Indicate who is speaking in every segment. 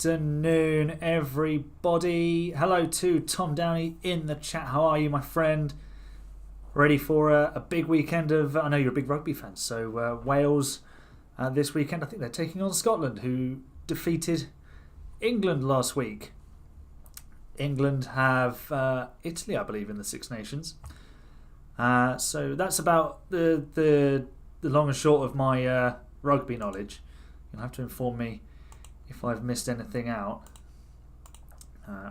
Speaker 1: afternoon, everybody. Hello to Tom Downey in the chat. How are you, my friend? Ready for a big weekend of... I know you're a big rugby fan, so Wales this weekend. I think they're taking on Scotland, who defeated England last week. England have Italy, I believe, in the Six Nations. So that's about the long and short of my rugby knowledge. You'll have to inform me if I've missed anything out.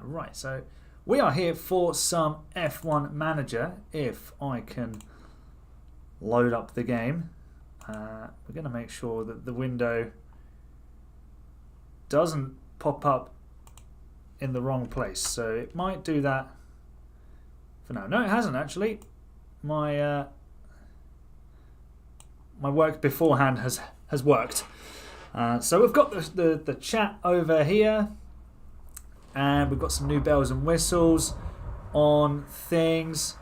Speaker 1: Right, so we are here for some F1 Manager. If I can load up the game, we're going to make sure that the window doesn't pop up in the wrong place. So it might do that for now. No, it hasn't actually. My my work beforehand has worked. So we've got the chat over here, and we've got some new bells and whistles on things.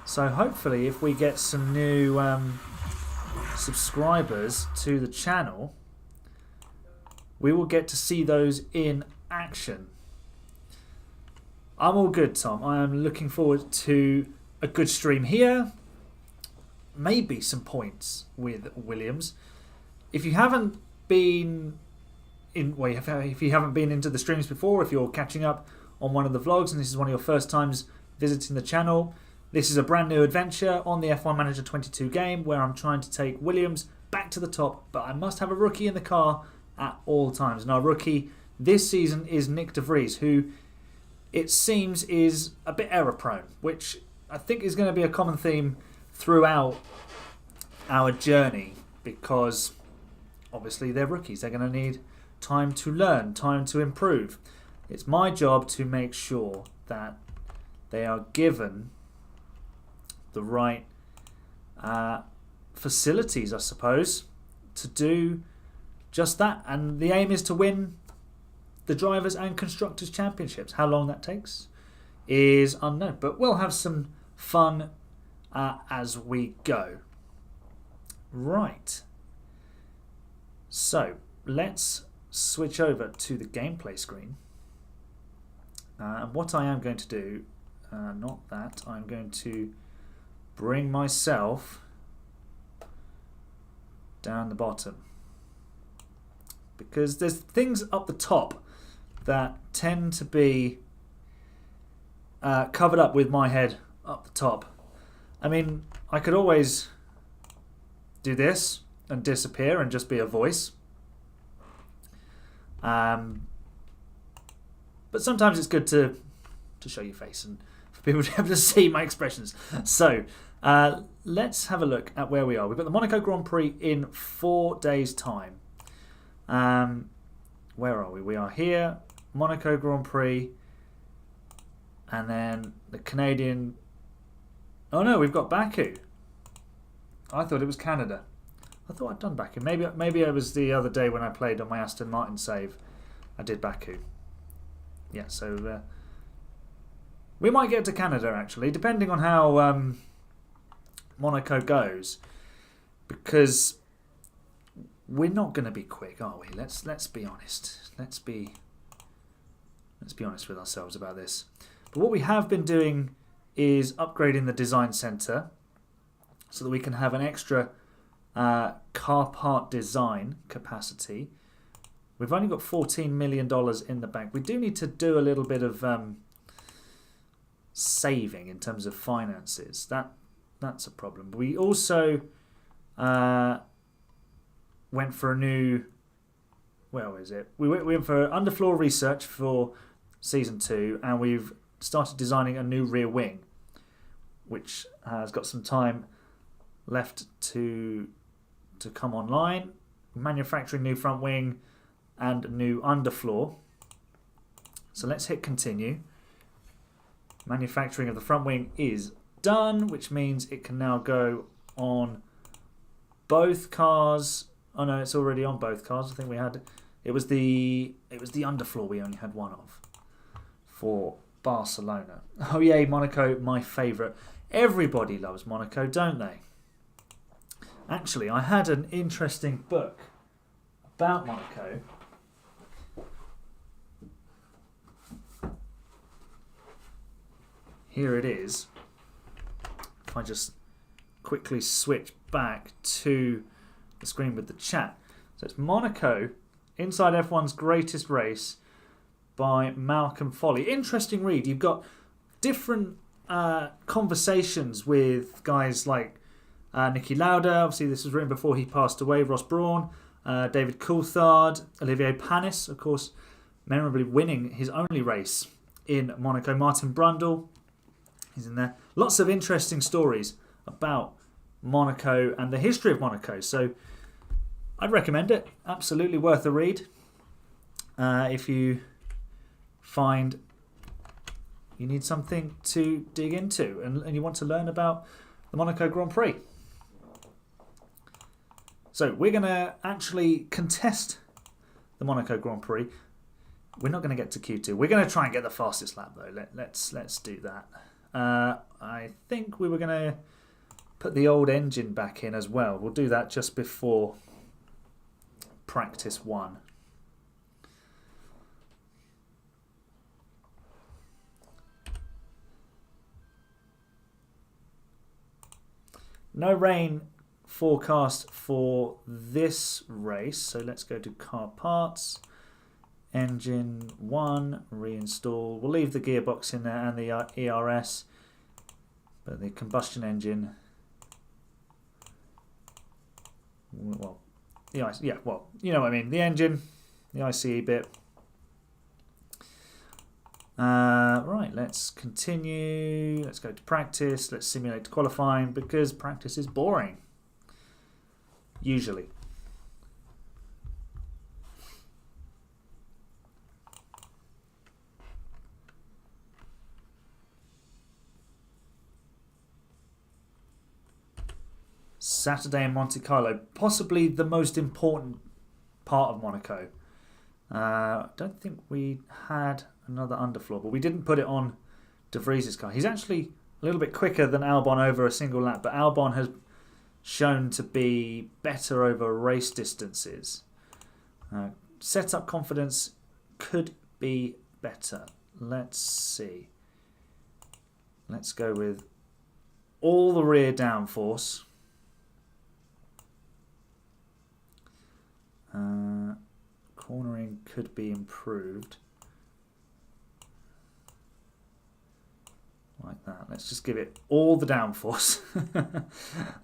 Speaker 1: So hopefully if we get some new subscribers to the channel, we will get to see those in action. I'm all good, Tom. I am looking forward to a good stream here. Maybe some points with Williams. If you haven't been in, well, if you haven't been into the streams before, if you're catching up on one of the vlogs and this is one of your first times visiting the channel, this is a brand new adventure on the F1 Manager 22 game where I'm trying to take Williams back to the top, but I must have a rookie in the car at all times. And our rookie this season is Nick de Vries, who it seems is a bit error prone, which I think is going to be a common theme throughout our journey, because obviously they're rookies. They're going to need time to learn, time to improve. It's my job to make sure that they are given the right facilities, I suppose, to do just that. And the aim is to win the Drivers' and Constructors' Championships. How long that takes is unknown, but we'll have some fun as we go. Right. So let's switch over to the gameplay screen. And what I am going to do, not that, I'm going to bring myself down the bottom, because there's things up the top that tend to be covered up with my head up the top. I mean, I could always do this and disappear and just be a voice. But sometimes it's good to show your face and for people to be able to see my expressions. So let's have a look at where we are. We've got the Monaco Grand Prix in 4 days' time. Where are we? We are here, Monaco Grand Prix, and then the Canadian... Oh no, we've got Baku. I thought it was Canada. I thought I'd done Baku. Maybe it was the other day when I played on my Aston Martin save. I did Baku. Yeah, so we might get to Canada actually, depending on how Monaco goes, because we're not going to be quick, are we? Let's be honest. Let's be honest with ourselves about this. But what we have been doing is upgrading the design centre so that we can have an extra car part design capacity. We've only got $14 million in the bank. We do need to do a little bit of saving in terms of finances. That's a problem. We also went for a new... Where is it? We went for underfloor research for Season 2, and we've started designing a new rear wing, which has got some time left to come online. Manufacturing new front wing and new underfloor. So let's hit continue. Manufacturing of the front wing is done, which means it can now go on both cars. Oh no, it's already on both cars. I think we had it was the underfloor we only had one of for Barcelona. Oh yay, Monaco, my favourite. Everybody loves Monaco, don't they? Actually, I had an interesting book about Monaco here it is. If I just quickly switch back to the screen with the chat. So it's Monaco, Inside F1's Greatest Race by Malcolm Foley. Interesting read. You've got different conversations with guys like Niki Lauda. Obviously, this was written before he passed away. Ross Brawn, David Coulthard, Olivier Panis, of course, memorably winning his only race in Monaco. Martin Brundle, he's in there. Lots of interesting stories about Monaco and the history of Monaco. So I'd recommend it. Absolutely worth a read. If you find you need something to dig into and you want to learn about the Monaco Grand Prix. So we're going to actually contest the Monaco Grand Prix. We're not going to get to Q2. We're going to try and get the fastest lap though. Let's do that. I think we were going to put the old engine back in as well. We'll do that just before practice 1. No rain forecast for this race, so let's go to car parts, engine 1, reinstall. We'll leave the gearbox in there and the ERS, but the combustion engine, well, the ICE, yeah, well, you know what I mean, the engine, the ICE bit. Right, let's continue. Let's go to practice. Let's simulate qualifying because practice is boring. Usually. Saturday in Monte Carlo, possibly the most important part of Monaco. I don't think we had another underfloor, but we didn't put it on De Vries's car. He's actually a little bit quicker than Albon over a single lap, but Albon has shown to be better over race distances. Setup confidence could be better. Let's see. Let's go with all the rear downforce. Cornering could be improved. Like that. Let's just give it all the downforce.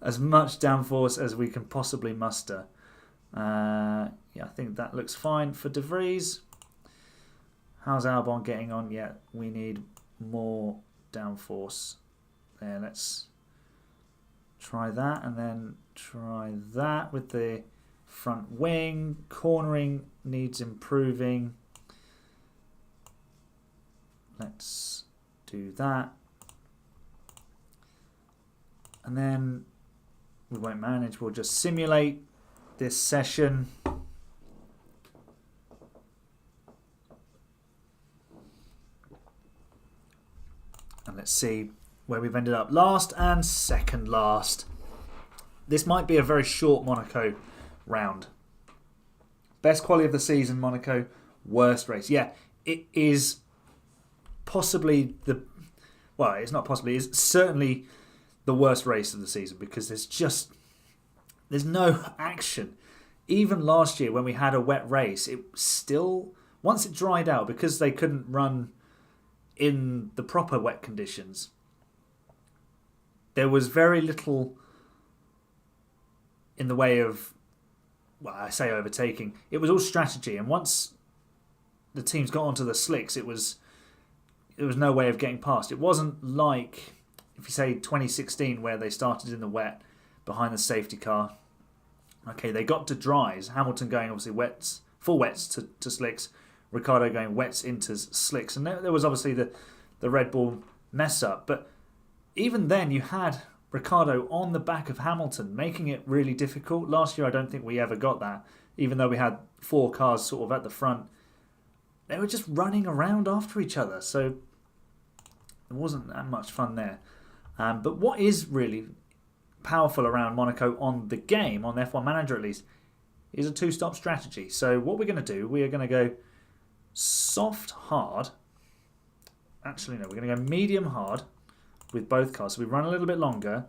Speaker 1: As much downforce as we can possibly muster. Yeah, I think that looks fine for De Vries. How's Albon getting on? Yeah, we need more downforce. There, let's try that and then try that with the front wing. Cornering needs improving. Let's do that. And then we won't manage, we'll just simulate this session. And let's see where we've ended up. Last and second last. This might be a very short Monaco round. Best quality of the season, Monaco. Worst race. Yeah, it is possibly the... Well, it's not possibly. It's certainly the worst race of the season because there's no action. Even last year when we had a wet race, it still... Once it dried out, because they couldn't run in the proper wet conditions, there was very little in the way of... Well, I say overtaking. It was all strategy, and once the teams got onto the slicks, there was no way of getting past. It wasn't like, if you say 2016, where they started in the wet behind the safety car. Okay, they got to dries. Hamilton going obviously wets, full wets to slicks. Ricciardo going wets into slicks, and there was obviously the Red Bull mess up. But even then, you had Ricciardo on the back of Hamilton, making it really difficult. Last year, I don't think we ever got that, even though we had 4 cars sort of at the front. They were just running around after each other, so it wasn't that much fun there. But what is really powerful around Monaco on the game, on F1 Manager at least, is a 2-stop strategy. So what we're going to do, we are going to go soft, hard. Actually, no, we're going to go medium, hard. with both cars. So we run a little bit longer.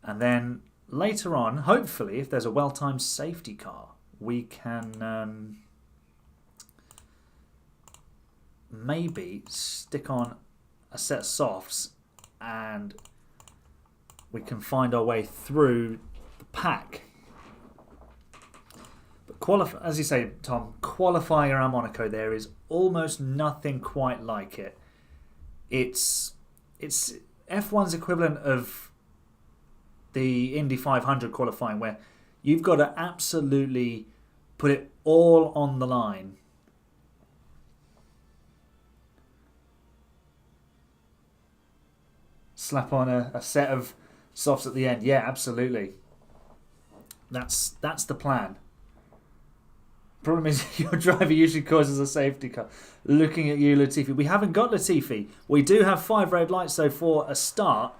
Speaker 1: And then later on, hopefully, if there's a well-timed safety car, we can maybe stick on a set of softs and we can find our way through the pack. But as you say, Tom, qualifying around Monaco, there is almost nothing quite like it. It's F1's equivalent of the Indy 500 qualifying, where you've got to absolutely put it all on the line. Slap on a set of softs at the end. Yeah, absolutely. That's the plan. Problem is, your driver usually causes a safety car. Looking at you, Latifi. We haven't got Latifi. We do have 5 red lights, though, for a start.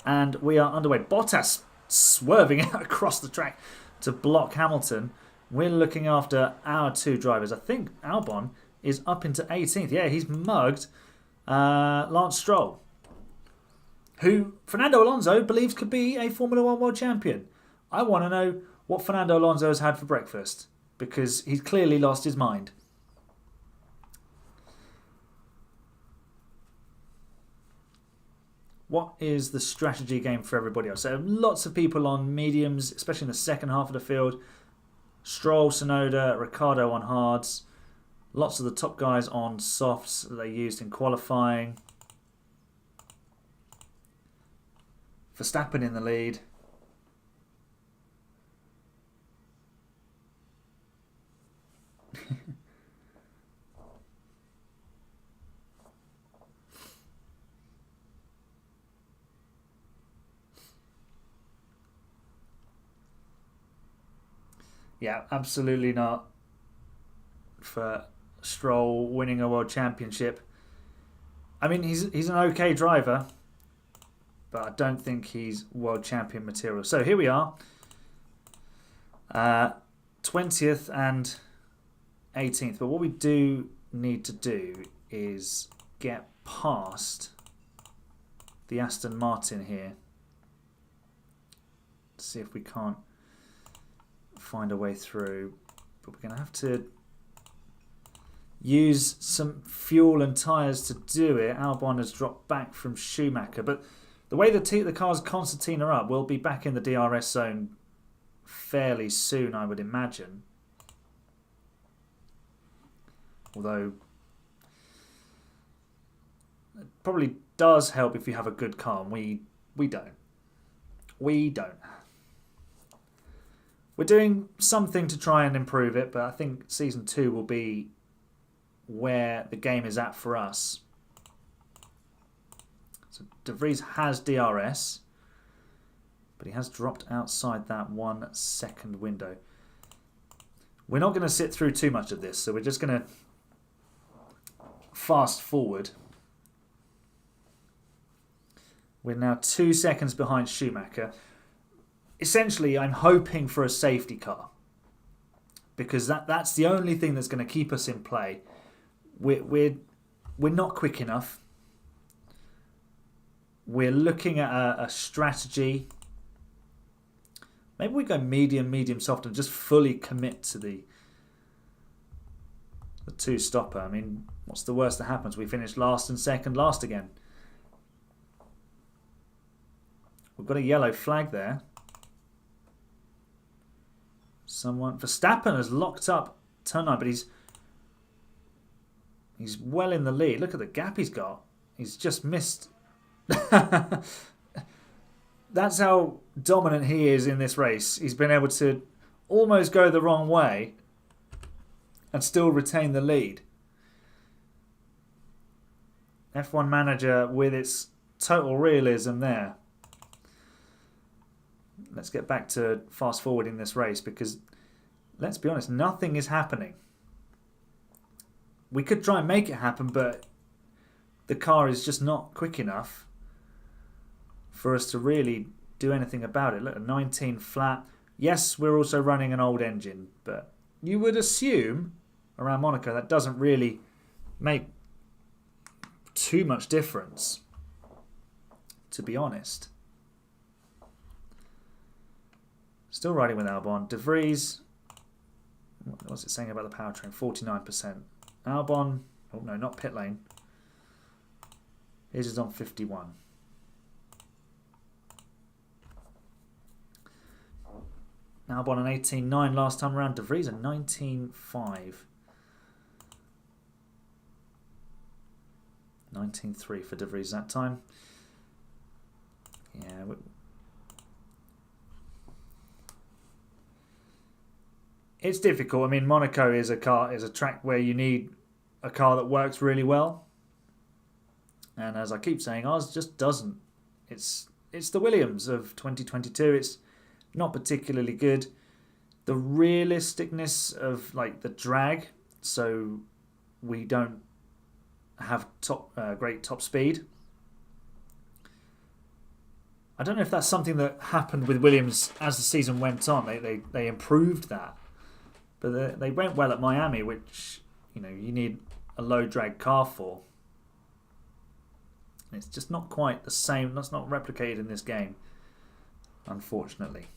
Speaker 1: And we are underway. Bottas swerving out across the track to block Hamilton. We're looking after our 2 drivers. I think Albon is up into 18th. Yeah, he's mugged Lance Stroll, who Fernando Alonso believes could be a Formula One World Champion. I want to know what Fernando Alonso has had for breakfast, because he's clearly lost his mind. What is the strategy game for everybody else? So lots of people on mediums, especially in the second half of the field. Stroll, Tsunoda, Ricciardo on hards. Lots of the top guys on softs that they used in qualifying. Verstappen in the lead. Yeah, absolutely not for Stroll winning a world championship. I mean, he's an okay driver, but I don't think he's world champion material. So here we are, 20th and 18th. But what we do need to do is get past the Aston Martin here. See if we can't find a way through, but we're going to have to use some fuel and tyres to do it. Albon has dropped back from Schumacher, but the way the cars Constantine are up, we'll be back in the DRS zone fairly soon, I would imagine. Although it probably does help if you have a good car, and we don't. We don't. We're doing something to try and improve it, but I think Season 2 will be where the game is at for us. So De Vries has DRS, but he has dropped outside that 1 second window. We're not going to sit through too much of this, so we're just going to fast forward. We're now 2 seconds behind Schumacher. Essentially, I'm hoping for a safety car, because that's the only thing that's going to keep us in play. We're not quick enough. We're looking at a strategy. Maybe we go medium, soft, and just fully commit to the 2 stopper. I mean, what's the worst that happens? We finish last and second, last again. We've got a yellow flag there. Verstappen has locked up turn 9, but he's well in the lead. Look at the gap he's got. He's just missed. That's how dominant he is in this race. He's been able to almost go the wrong way and still retain the lead. F1 Manager with its total realism there. Let's get back to fast forwarding this race, because let's be honest, nothing is happening. We could try and make it happen, but the car is just not quick enough for us to really do anything about it. Look, a 19 flat. Yes, we're also running an old engine, but you would assume around Monaco that doesn't really make too much difference. to be honest. Still riding with Albon. De Vries, what's it saying about the powertrain? 49%. Albon, oh no, not pit lane. His is on 51. Albon an 18.9 last time around. De Vries a 19.5. 19.3 for De Vries that time. Yeah. It's difficult. I mean, Monaco is a track where you need a car that works really well. And as I keep saying, ours just doesn't. It's the Williams of 2022. It's not particularly good. The realisticness of like the drag, so we don't have great top speed. I don't know if that's something that happened with Williams as the season went on. They improved that, but they went well at Miami, which you need a low drag car for. And it's just not quite the same. That's not replicated in this game, unfortunately.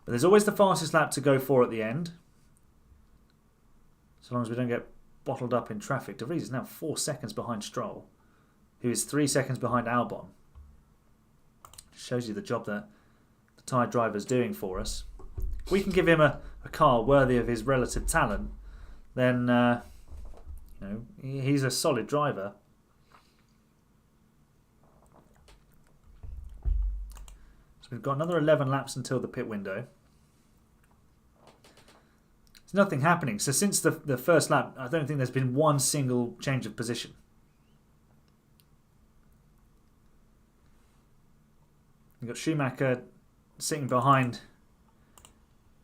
Speaker 1: But there's always the fastest lap to go for at the end, so long as we don't get bottled up in traffic. De Vries is now 4 seconds behind Stroll, who is 3 seconds behind Albon. Shows you the job that the tyre driver's doing for us. If we can give him a car worthy of his relative talent, then he's a solid driver. So we've got another 11 laps until the pit window. There's nothing happening. So since the first lap, I don't think there's been one single change of position. You've got Schumacher sitting behind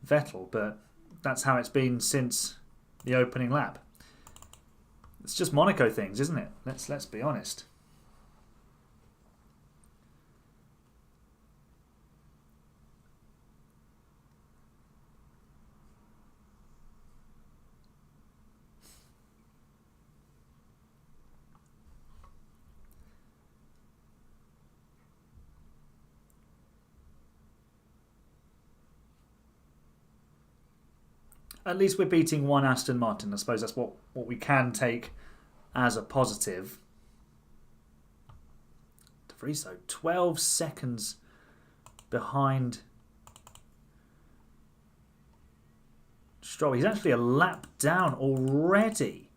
Speaker 1: Vettel, but that's how it's been since the opening lap. It's just Monaco things, isn't it? Let's be honest. At least we're beating one Aston Martin. I suppose that's what we can take as a positive. De Vries, though, 12 seconds behind Stroll. He's actually a lap down already.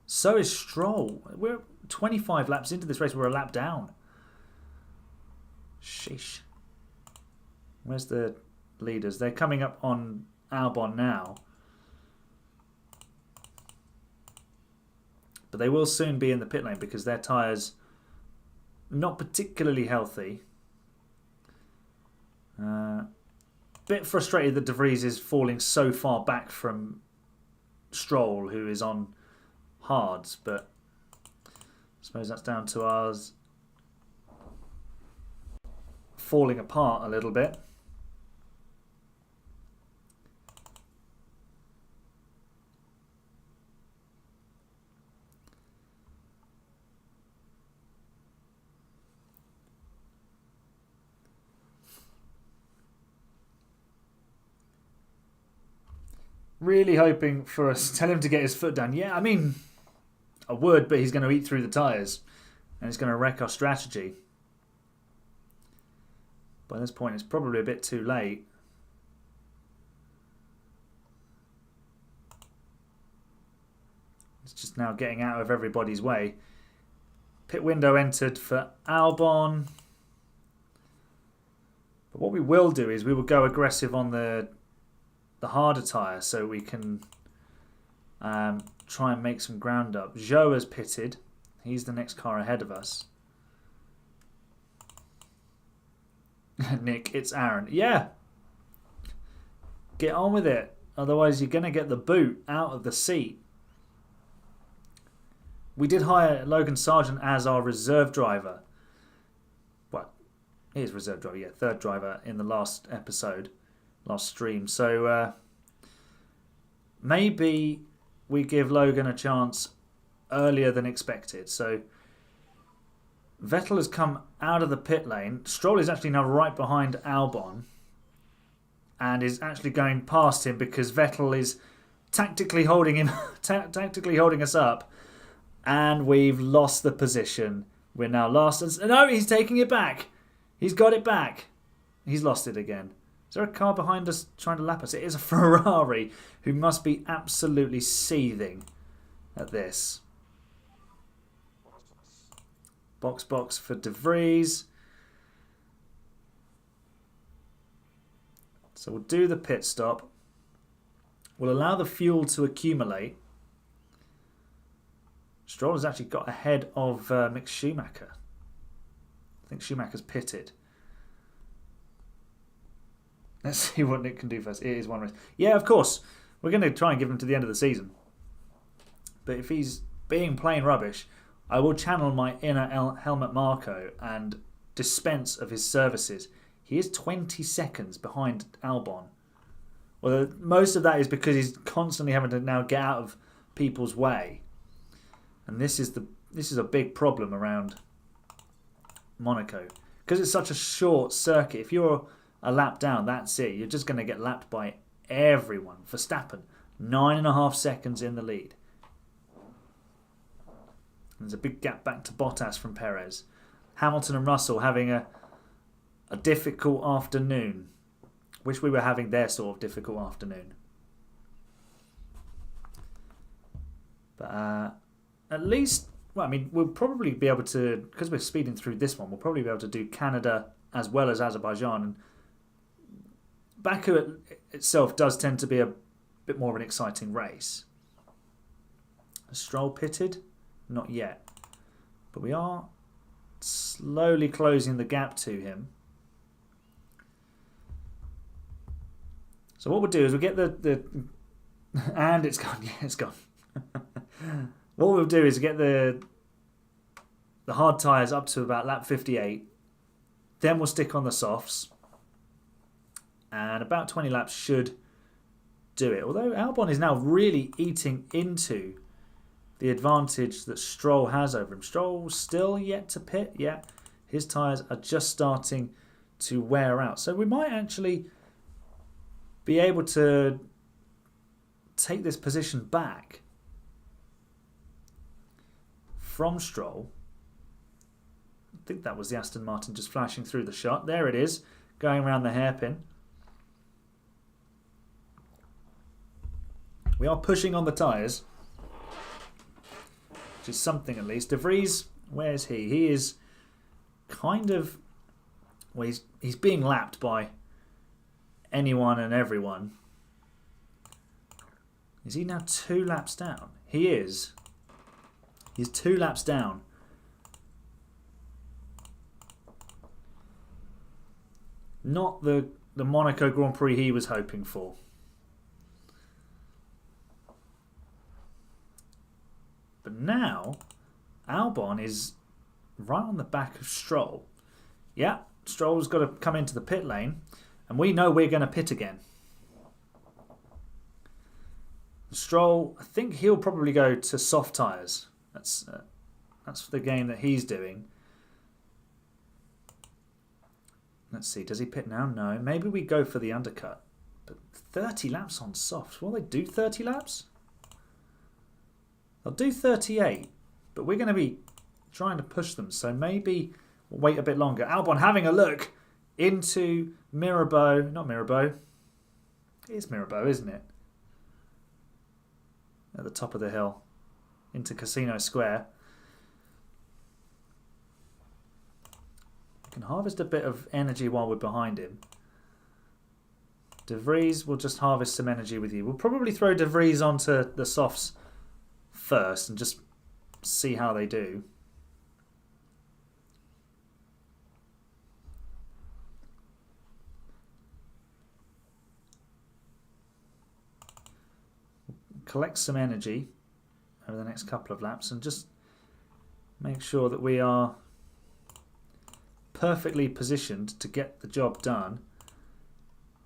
Speaker 1: So is Stroll. We're 25 laps into this race. We're a lap down. Sheesh. Where's the leaders? They're coming up on Albon now. But they will soon be in the pit lane because their tyres not particularly healthy. Bit frustrated that De Vries is falling so far back from Stroll, who is on hards, but I suppose that's down to ours falling apart a little bit. Really hoping for us. Tell him to get his foot down. Yeah, I mean, I would, but he's going to eat through the tyres. And it's going to wreck our strategy. By this point, it's probably a bit too late. It's just now getting out of everybody's way. Pit window entered for Albon. But what we will do is we will go aggressive on the harder tyre so we can try and make some ground up. Zhou has pitted. He's the next car ahead of us. Nick, it's Aaron. Yeah. Get on with it. Otherwise you're going to get the boot out of the seat. We did hire Logan Sargent as our reserve driver. Well, he is reserve driver, yeah. Third driver in the last episode. Last stream. So maybe we give Logan a chance earlier than expected. So Vettel has come out of the pit lane. Stroll is actually now right behind Albon and is actually going past him because Vettel is tactically holding him, tactically holding us up, and we've lost the position. We're now lost. And no, he's taking it back. He's got it back. He's lost it again. Is there a car behind us trying to lap us? It is a Ferrari who must be absolutely seething at this. Box for De Vries. So we'll do the pit stop. We'll allow the fuel to accumulate. Stroll has actually got ahead of Mick Schumacher. I think Schumacher's pitted. Let's see what Nick can do first. It is one race. Yeah, of course. We're going to try and give him to the end of the season. But if he's being plain rubbish, I will channel my inner Helmut Marko and dispense of his services. He is 20 seconds behind Albon. Well, most of that is because he's constantly having to now get out of people's way. And this is a big problem around Monaco. Because it's such a short circuit. If you're a lap down, that's it. You're just going to get lapped by everyone. Verstappen, 9.5 seconds in the lead. There's a big gap back to Bottas from Perez. Hamilton and Russell having a difficult afternoon. Wish we were having their sort of difficult afternoon. But at least, well, I mean, we'll probably be able to, because we're speeding through this one, we'll probably be able to do Canada as well as Azerbaijan. And Baku itself does tend to be a bit more of an exciting race. Stroll pitted? Not yet. But we are slowly closing the gap to him. So what we'll do is we'll get the and it's gone. Yeah, it's gone. What we'll do is get the hard tyres up to about lap 58. Then we'll stick on the softs. And about 20 laps should do it. Although Albon is now really eating into the advantage that Stroll has over him. Stroll still yet to pit. Yeah, his tyres are just starting to wear out. So we might actually be able to take this position back from Stroll. I think that was the Aston Martin just flashing through the shot. There it is, going around the hairpin. We are pushing on the tyres, which is something at least. De Vries, where's he? He is kind of, well, he's being lapped by anyone and everyone. Is he now 2 laps down? He is. He's 2 laps down. Not the Monaco Grand Prix he was hoping for. But now, Albon is right on the back of Stroll. Yeah, Stroll's got to come into the pit lane. And we know we're going to pit again. Stroll, I think he'll probably go to soft tyres. That's the game that he's doing. Let's see, does he pit now? No. Maybe we go for the undercut. But 30 laps on softs. Will they do 30 laps? They'll do 38. But we're going to be trying to push them. So maybe we'll wait a bit longer. Albon having a look into Mirabeau. Not Mirabeau. It is Mirabeau, isn't it? At the top of the hill. Into Casino Square. We can harvest a bit of energy while we're behind him. De Vries will just harvest some energy with you. We'll probably throw De Vries onto the softs first and just see how they do. Collect some energy over the next couple of laps and just make sure that we are perfectly positioned to get the job done.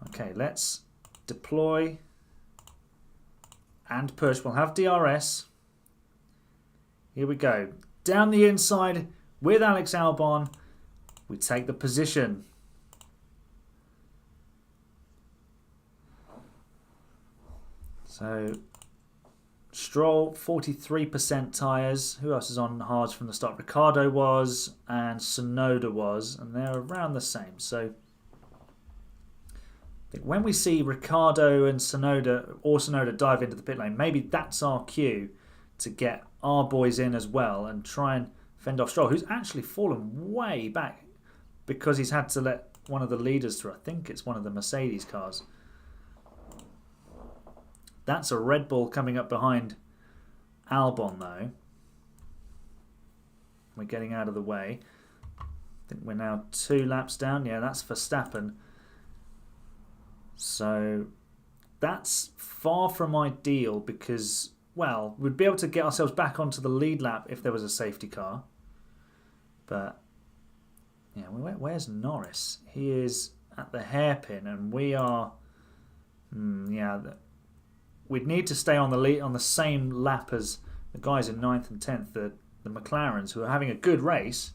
Speaker 1: Okay, let's deploy and push. We'll have DRS. Here we go. Down the inside with Alex Albon, we take the position. So Stroll, 43% tyres. Who else is on hards from the start? Ricciardo was, and Tsunoda was, and they're around the same. So I think when we see Ricciardo and Tsunoda dive into the pit lane, maybe that's our cue to get our boys in as well and try and fend off Stroll, who's actually fallen way back because he's had to let one of the leaders through. I think it's one of the Mercedes cars. That's a Red Bull coming up behind Albon, though. We're getting out of the way. I think we're now 2 laps down. Yeah, that's Verstappen. So that's far from ideal because, well, we'd be able to get ourselves back onto the lead lap if there was a safety car. But, yeah, where's Norris? He is at the hairpin, and we are... we'd need to stay on the lead, on the same lap as the guys in 9th and 10th, the McLarens, who are having a good race.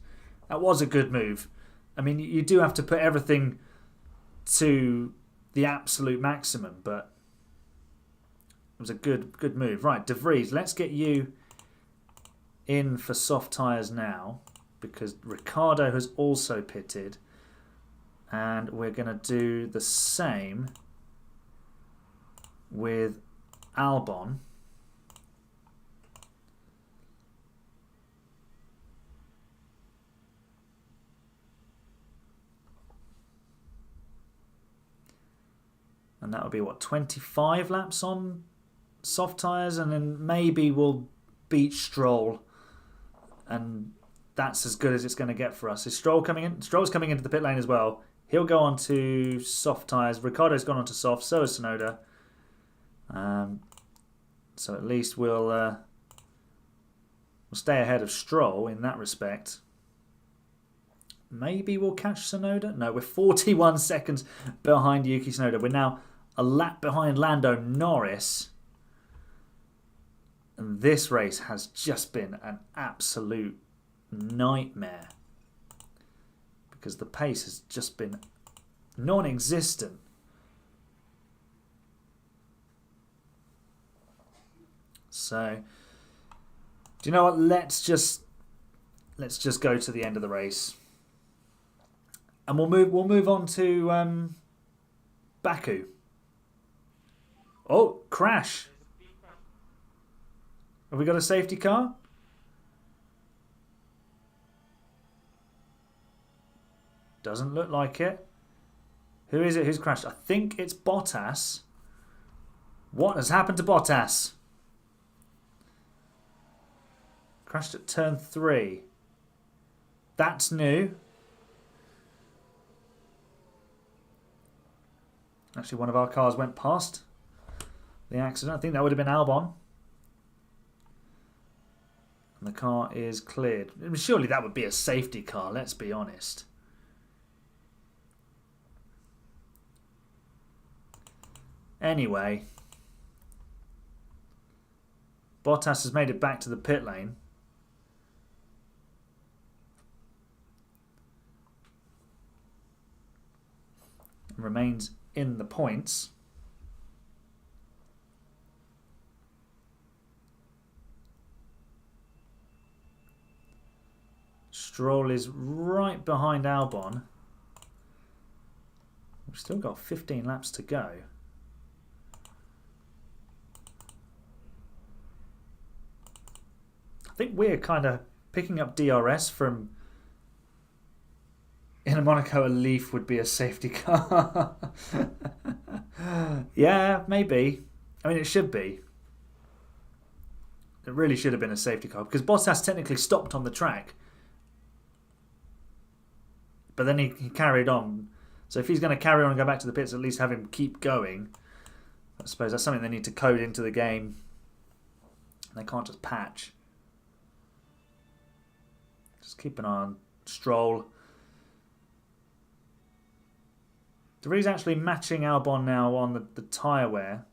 Speaker 1: That was a good move. I mean, you do have to put everything to the absolute maximum, but it was a good move. Right, De Vries, let's get you in for soft tyres now because Ricciardo has also pitted, and we're going to do the same with Albon. And that would be, what, 25 laps on soft tyres, and then maybe we'll beat Stroll, and that's as good as it's going to get for us. Is Stroll coming in? Stroll's coming into the pit lane as well. He'll go on to soft tyres. Ricciardo's gone on to soft, so is Tsunoda. So at least we'll stay ahead of Stroll in that respect. Maybe we'll catch Tsunoda. No, we're 41 seconds behind Yuki Tsunoda. We're now a lap behind Lando Norris. And this race has just been an absolute nightmare because the pace has just been non-existent. So, do you know what? Let's just go to the end of the race, and we'll move on to Baku. Oh, crash! Have we got a safety car? Doesn't look like it. Who is it? Who's crashed? I think it's Bottas. What has happened to Bottas? Crashed at turn 3. That's new. Actually, one of our cars went past the accident. I think that would have been Albon. And the car is cleared. I mean, surely that would be a safety car, let's be honest. Anyway, Bottas has made it back to the pit lane. And remains in the points. Stroll is right behind Albon. We've still got 15 laps to go. I think we're kind of picking up DRS from... In a Monaco, a Leaf would be a safety car. Yeah, maybe. I mean, it should be. It really should have been a safety car because Bottas technically stopped on the track. But then he carried on. So if he's going to carry on and go back to the pits, at least have him keep going. I suppose that's something they need to code into the game. They can't just patch. Just keep an eye on Stroll. De Vries actually matching Albon now on the tyre wear.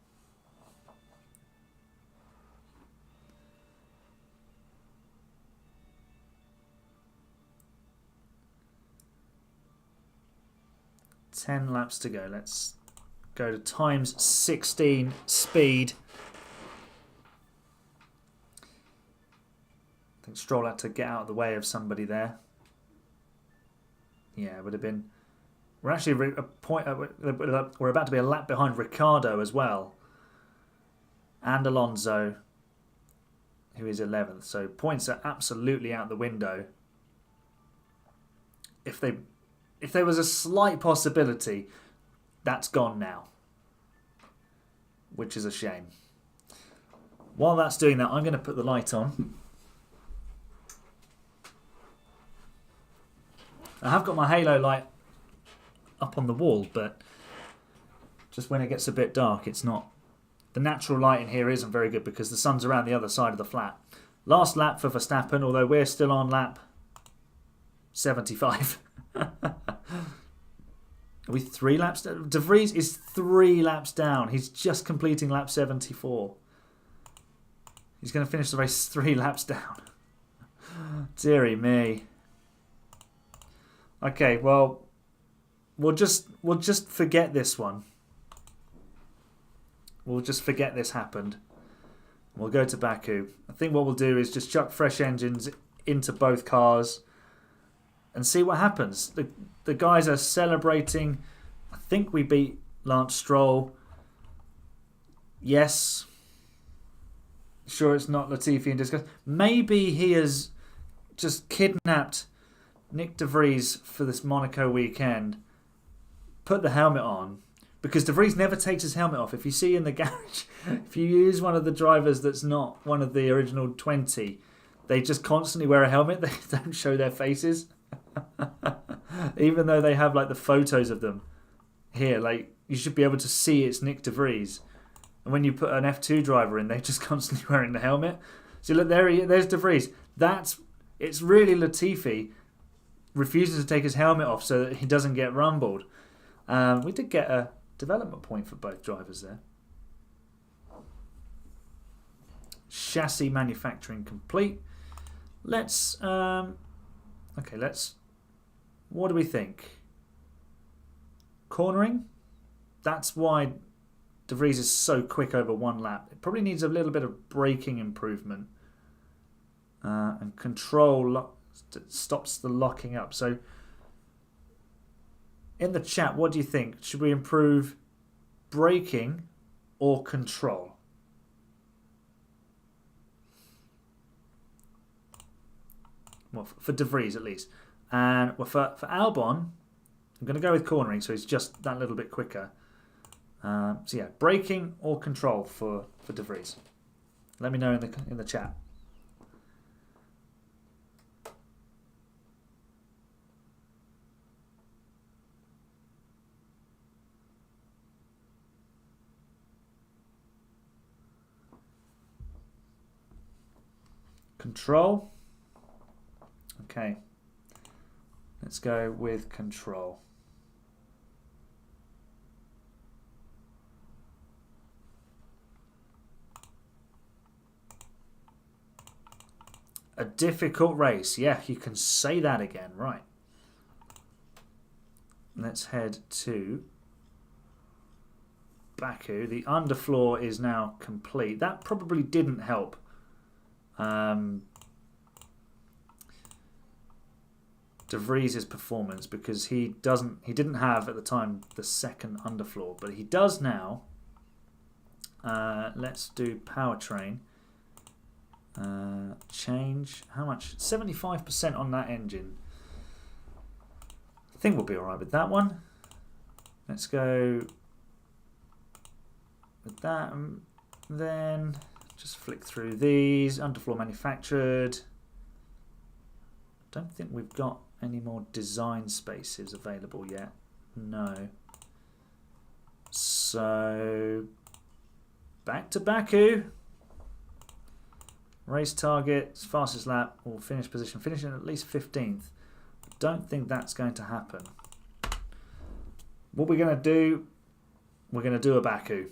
Speaker 1: 10 laps to go. Let's go to times 16 speed. I think Stroll had to get out of the way of somebody there. Yeah, it would have been... We're actually we're about to be a lap behind Ricciardo as well. And Alonso, who is 11th. So points are absolutely out the window. If there was a slight possibility, that's gone now. Which is a shame. While that's doing that, I'm going to put the light on. I have got my halo light up on the wall, but just when it gets a bit dark, it's not. The natural light in here isn't very good because the sun's around the other side of the flat. Last lap for Verstappen, although we're still on lap 75. Are we 3 laps down? De Vries is 3 laps down. He's just completing lap 74. He's going to finish the race 3 laps down. Deary me. Okay, well, we'll just forget this one. We'll just forget this happened. We'll go to Baku. I think what we'll do is just chuck fresh engines into both cars and see what happens. The guys are celebrating. I think we beat Lance Stroll. Yes. Sure, it's not Latifi in disguise. Maybe he has just kidnapped Nick De Vries for this Monaco weekend. Put the helmet on. Because De Vries never takes his helmet off. If you see in the garage, if you use one of the drivers that's not one of the original 20, they just constantly wear a helmet. They don't show their faces. Even though they have like the photos of them here, like you should be able to see it's Nick De Vries. And when you put an F2 driver in, they're just constantly wearing the helmet. So look, there's De Vries. It's really Latifi refuses to take his helmet off so that he doesn't get rumbled. We did get a development point for both drivers there. Chassis manufacturing complete. Let's what do we think? Cornering? That's why De Vries is so quick over 1 lap. It probably needs a little bit of braking improvement. And control stops the locking up. So in the chat, what do you think? Should we improve braking or control? Well, for De Vries at least. And well, for Albon, I'm going to go with cornering, so he's just that little bit quicker. So yeah, braking or control for De Vries. Let me know in the chat. Control. Okay. Let's go with control. A difficult race. Yeah, you can say that again. Right. Let's head to Baku. The underfloor is now complete. That probably didn't help. De Vries' performance because he didn't have at the time the second underfloor, but he does now. Let's do powertrain. Change how much? 75% on that engine. I think we'll be alright with that one. Let's go with that, and then just flick through these. Underfloor manufactured. Don't think we've got any more design spaces available yet. No. So back to Baku. Race target, fastest lap or finish position. Finishing at least 15th. Don't think that's going to happen. What we're going to do, we're going to do a Baku.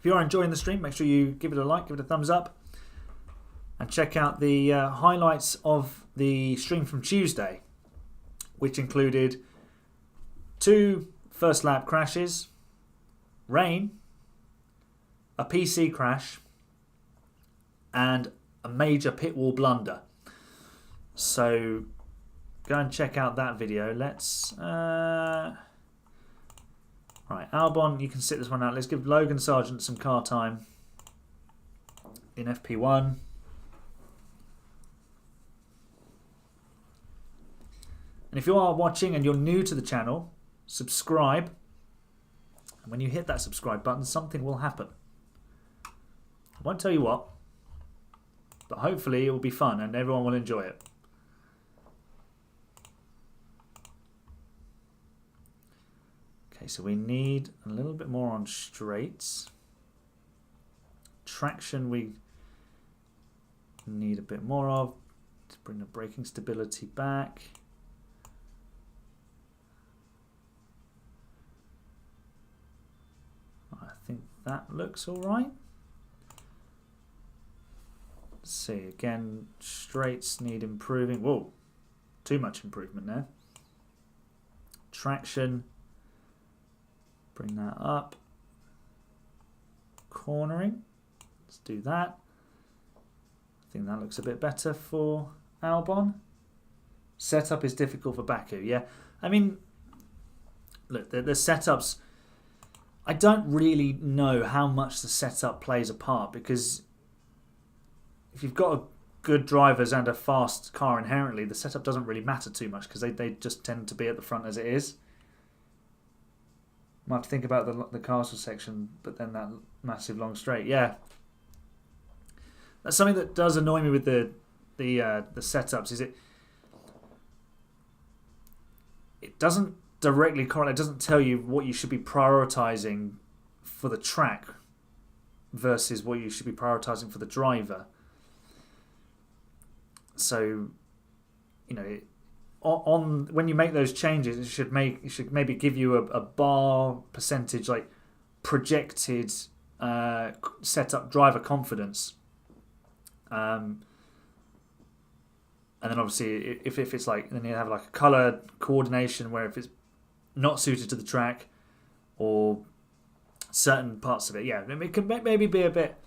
Speaker 1: If you are enjoying the stream, make sure you give it a like, give it a thumbs up, and check out the highlights of the stream from Tuesday, which included 2 first lap crashes, rain, a PC crash, and a major pit wall blunder. So go and check out that video. Let's right, Albon, you can sit this one out. Let's give Logan Sargent some car time in FP1. And if you are watching and you're new to the channel, subscribe. And when you hit that subscribe button, something will happen. I won't tell you what, but hopefully it will be fun and everyone will enjoy it. Okay, so we need a little bit more on straights. Traction we need a bit more of to bring the braking stability back. I think that looks all right. Let's see, again, straights need improving. Whoa, too much improvement there. Traction, bring that up. Cornering, let's do that. I think that looks a bit better for Albon. Setup is difficult for Baku, yeah. I mean, look, the setups, I don't really know how much the setup plays a part, because if you've got a good drivers and a fast car inherently, the setup doesn't really matter too much because they just tend to be at the front as it is. Might have to think about the castle section, but then that massive long straight. Yeah, that's something that does annoy me with the setups. Is it doesn't directly correlate. It doesn't tell you what you should be prioritizing for the track versus what you should be prioritizing for the driver. So, you know, on when you make those changes, it should maybe give you a bar percentage, like projected setup driver confidence, and then obviously if it's like, then you have like a color coordination where if it's not suited to the track or certain parts of it, yeah, it can maybe be a bit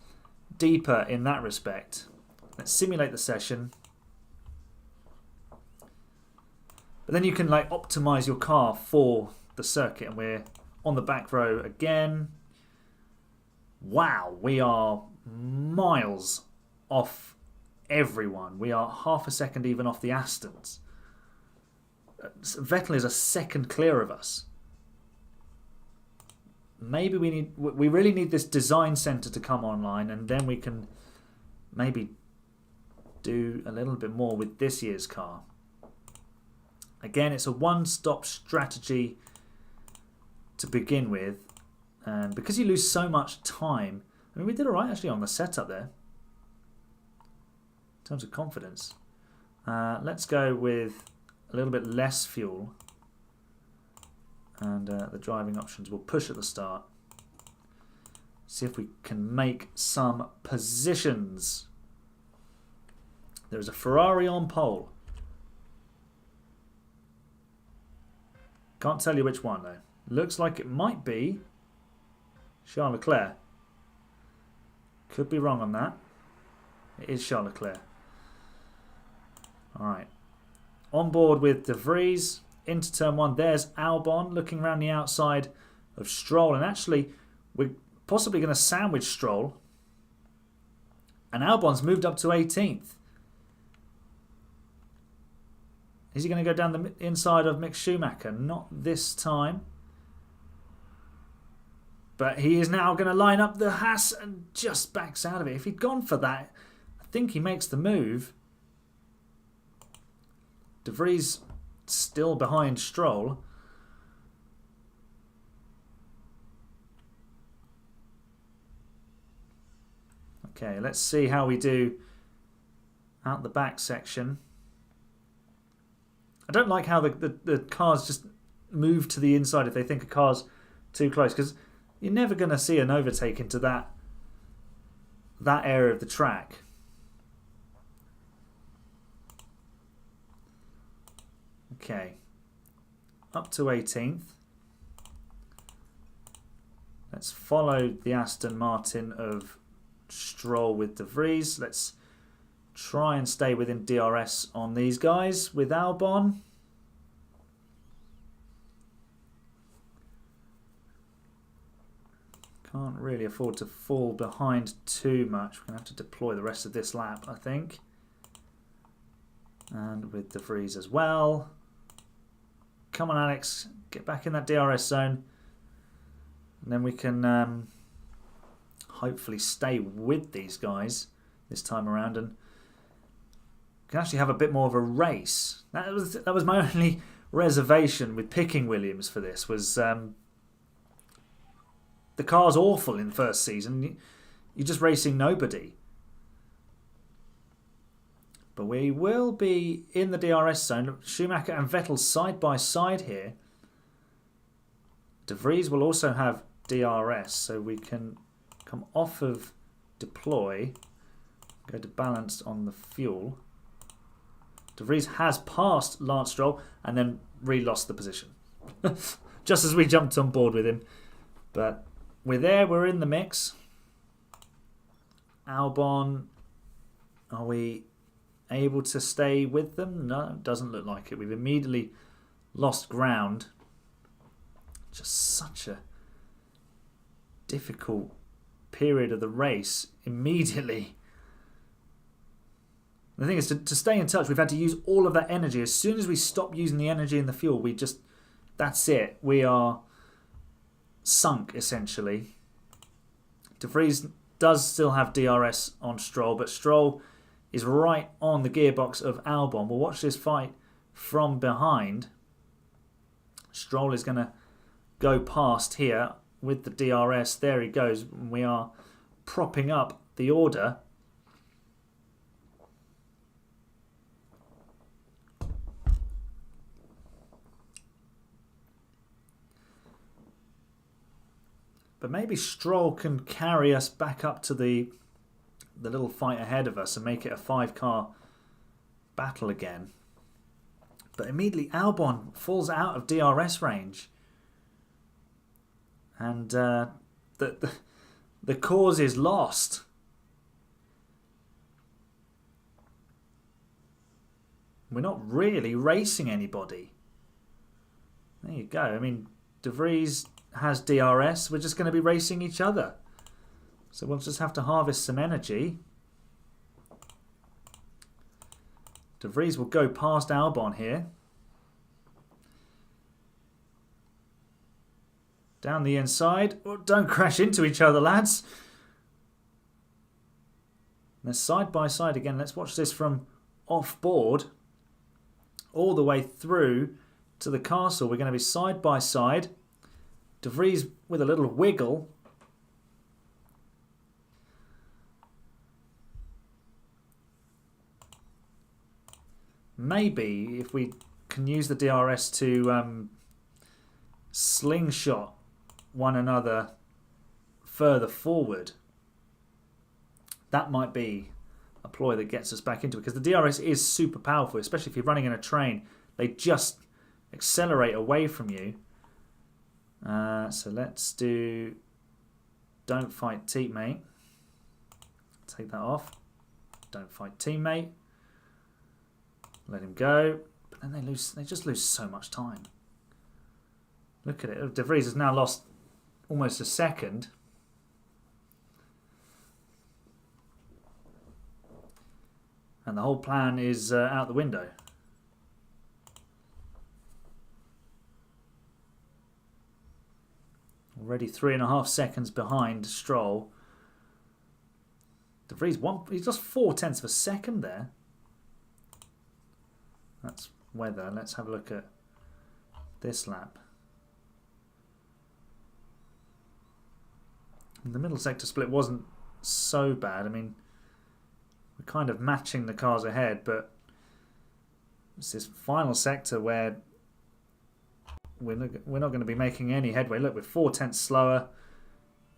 Speaker 1: deeper in that respect. Let's simulate the session. But then you can like optimize your car for the circuit, and we're on the back row again. Wow, we are miles off everyone. We are half a second even off the Astons. Vettel is a second clear of us. Maybe we really need this design center to come online, and then we can maybe do a little bit more with this year's car. Again, it's a one-stop strategy to begin with, and because you lose so much time, I mean, we did all right actually on the setup there in terms of confidence. Let's go with a little bit less fuel, and the driving options will push at the start. See if we can make some positions. There's a Ferrari on pole. Can't tell you which one though. Looks like it might be Charles Leclerc. Could be wrong on that. It is Charles Leclerc. Alright. On board with De Vries. Into turn 1. There's Albon looking around the outside of Stroll. And actually, we're possibly going to sandwich Stroll. And Albon's moved up to 18th. Is he going to go down the inside of Mick Schumacher? Not this time. But he is now going to line up the Haas and just backs out of it. If he'd gone for that, I think he makes the move. De Vries still behind Stroll. Okay, let's see how we do out the back section. I don't like how the cars just move to the inside if they think a car's too close, because you're never going to see an overtake into that area of the track. Okay, up to 18th. Let's follow the Aston Martin of Stroll with De Vries. Let's try and stay within DRS on these guys with Albon. Can't really afford to fall behind too much. We're going to have to deploy the rest of this lap, I think. And with De Vries as well. Come on, Alex. Get back in that DRS zone. And then we can hopefully stay with these guys this time around and can actually have a bit more of a race. That was my only reservation with picking Williams for this, was the car's awful in the first season. You're just racing nobody. But we will be in the DRS zone. Schumacher and Vettel side by side here. De Vries will also have DRS, so we can come off of deploy, go to balanced on the fuel. De Vries has passed Lance Stroll and then re-lost the position. Just as we jumped on board with him. But we're there, we're in the mix. Albon, are we able to stay with them? No, it doesn't look like it. We've immediately lost ground. Just such a difficult period of the race immediately. The thing is, to stay in touch, we've had to use all of that energy. As soon as we stop using the energy in the fuel, that's it. We are sunk, essentially. De Vries does still have DRS on Stroll, but Stroll is right on the gearbox of Albon. We'll watch this fight from behind. Stroll is going to go past here with the DRS. There he goes. We are propping up the order. But maybe Stroll can carry us back up to the little fight ahead of us and make it a 5-car battle again. But immediately Albon falls out of DRS range. And the cause is lost. We're not really racing anybody. There you go. I mean, De Vries has DRS. We're just going to be racing each other. So we'll just have to harvest some energy. De Vries will go past Albon here. Down the inside. Oh, don't crash into each other, lads. They're side by side again. Let's watch this from off board all the way through to the castle. We're going to be side by side. De Vries with a little wiggle. Maybe if we can use the DRS to slingshot one another further forward, that might be a ploy that gets us back into it, because the DRS is super powerful, especially if you're running in a train. They just accelerate away from you. So let's do don't fight teammate. Take that off. Don't fight teammate. Let him go. But then they just lose so much time. Look at it. De Vries has now lost almost a second. And the whole plan is out the window. Already 3.5 seconds behind Stroll. De Vries, he's lost 0.4 of a second there. That's weather. Let's have a look at this lap. The middle sector split wasn't so bad. I mean, we're kind of matching the cars ahead, but it's this final sector where we're not going to be making any headway. Look, we're 0.4 slower.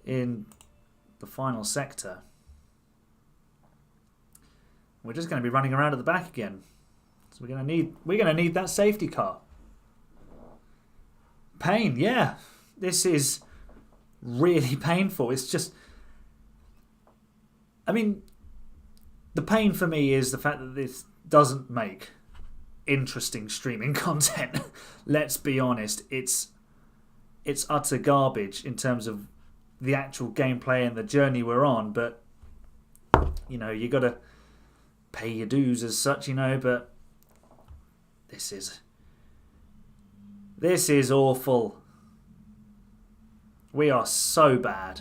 Speaker 1: in the final sector. We're just going to be running around at the back again. So we're going to need that safety car. Pain, yeah. This is really painful. It's just, I mean, the pain for me is the fact that this doesn't make interesting streaming content. Let's be honest, it's utter garbage in terms of the actual gameplay and the journey we're on, but you know, you got to pay your dues as such, you know, but this is awful. We are so bad.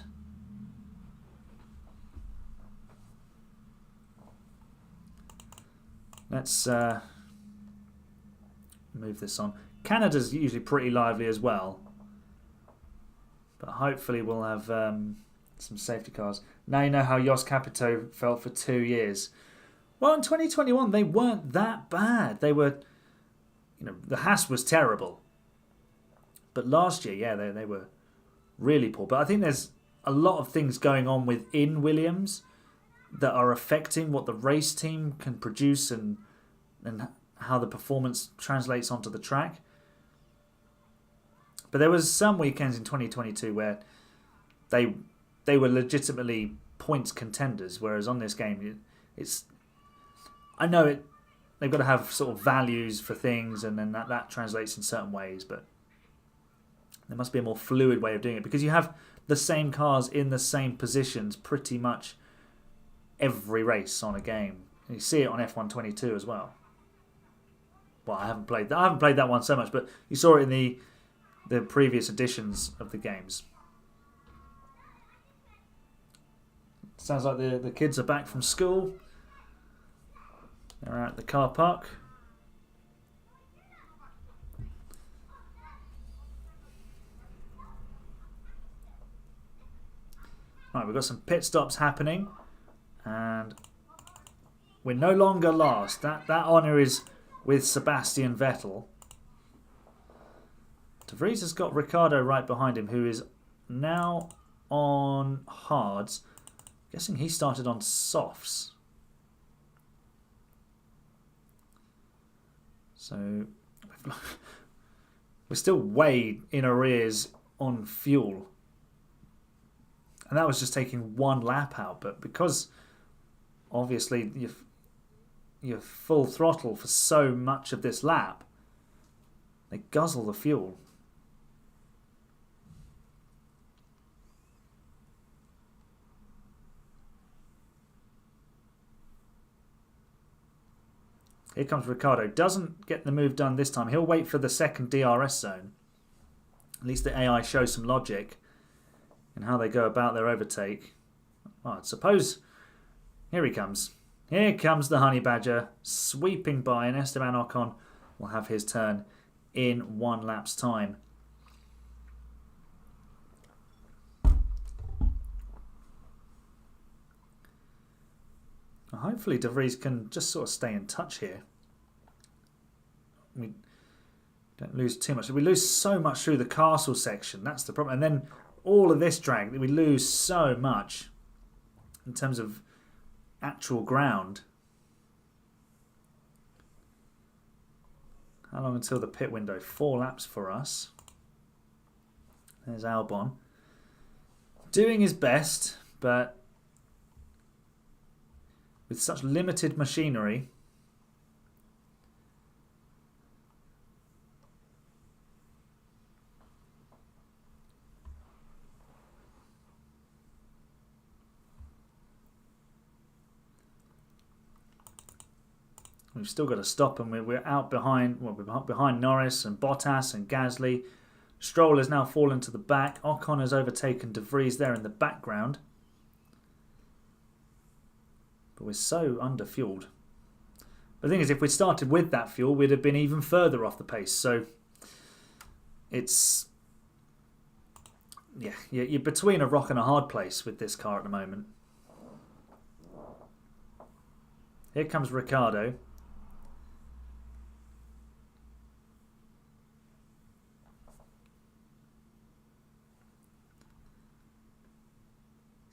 Speaker 1: Let's move this on. Canada's usually pretty lively as well, but hopefully we'll have some safety cars. Now you know how Jos Capito felt for 2 years. Well, in 2021 they weren't that bad. They were, you know, the Haas was terrible, but last year, yeah, they were really poor. But I think there's a lot of things going on within Williams that are affecting what the race team can produce and how the performance translates onto the track. But there was some weekends in 2022 where they were legitimately points contenders, whereas on this game, it's, I know it, they've got to have sort of values for things, and then that translates in certain ways, but there must be a more fluid way of doing it, because you have the same cars in the same positions pretty much every race on a game. And you see it on F1 22 as well. Well, I haven't played that one so much, but you saw it in the previous editions of the games. Sounds like the kids are back from school. They're out at the car park. Right, we've got some pit stops happening, and we're no longer last. That honour is with Sebastian Vettel. De Vries has got Ricciardo right behind him, who is now on hards. Guessing he started on softs. So we're still way in arrears on fuel. And that was just taking one lap out. But because obviously you're full throttle for so much of this lap, they guzzle the fuel. Here comes Ricciardo. Doesn't get the move done this time. He'll wait for the second DRS zone. At least the AI shows some logic in how they go about their overtake. Oh, I suppose... Here he comes. Here comes the Honey Badger sweeping by, and Esteban Ocon will have his turn in 1 lap's time. Hopefully De Vries can just sort of stay in touch here. We don't lose too much. We lose so much through the castle section. That's the problem. And then all of this drag, we lose so much in terms of actual ground. How long until the pit window? 4 laps for us. There's Albon. Doing his best, but with such limited machinery, we've still got to stop, and we're out behind. Well, we're behind Norris and Bottas and Gasly. Stroll has now fallen to the back. Ocon has overtaken De Vries there in the background. But we're so under-fueled. The thing is, if we'd started with that fuel, we'd have been even further off the pace. So it's... yeah, you're between a rock and a hard place with this car at the moment. Here comes Ricciardo.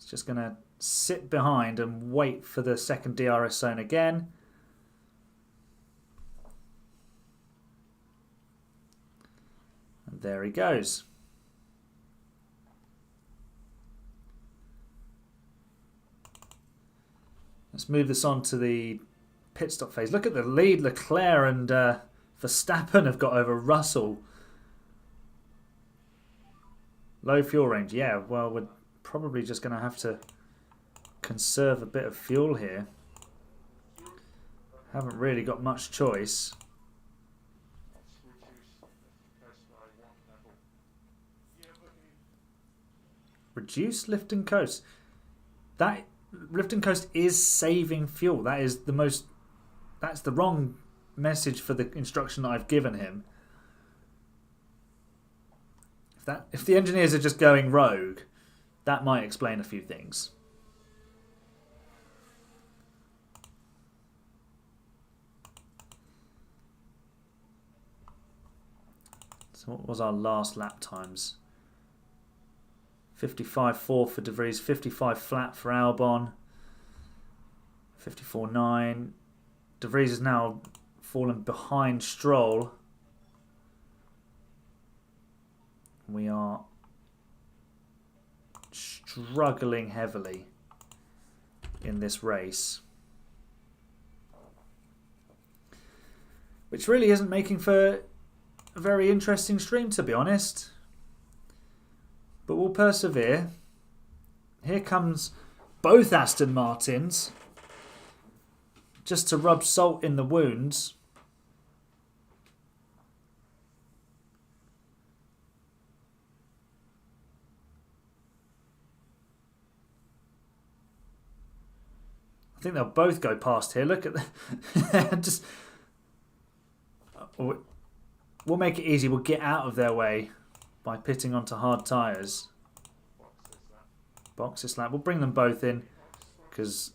Speaker 1: It's just going to sit behind and wait for the second DRS zone again. And there he goes. Let's move this on to the pit stop phase. Look at the lead Leclerc and Verstappen have got over Russell. Low fuel range. Yeah, well, we're probably just going to have to conserve a bit of fuel here. Haven't really got much choice. Reduce lift and coast. That lift and coast is saving fuel. That is the most. That's the wrong message for the instruction that I've given him. If the engineers are just going rogue, that might explain a few things. So what was our last lap times? 55.4 for De Vries, 55 flat for Albon, 54.9. De Vries has now fallen behind Stroll. We are struggling heavily in this race, which really isn't making for a very interesting stream, to be honest. But we'll persevere. Here comes both Aston Martins, just to rub salt in the wounds. I think they'll both go past here. Look at the just. We'll make it easy. We'll get out of their way by pitting onto hard tyres. Box this lap. We'll bring them both in because,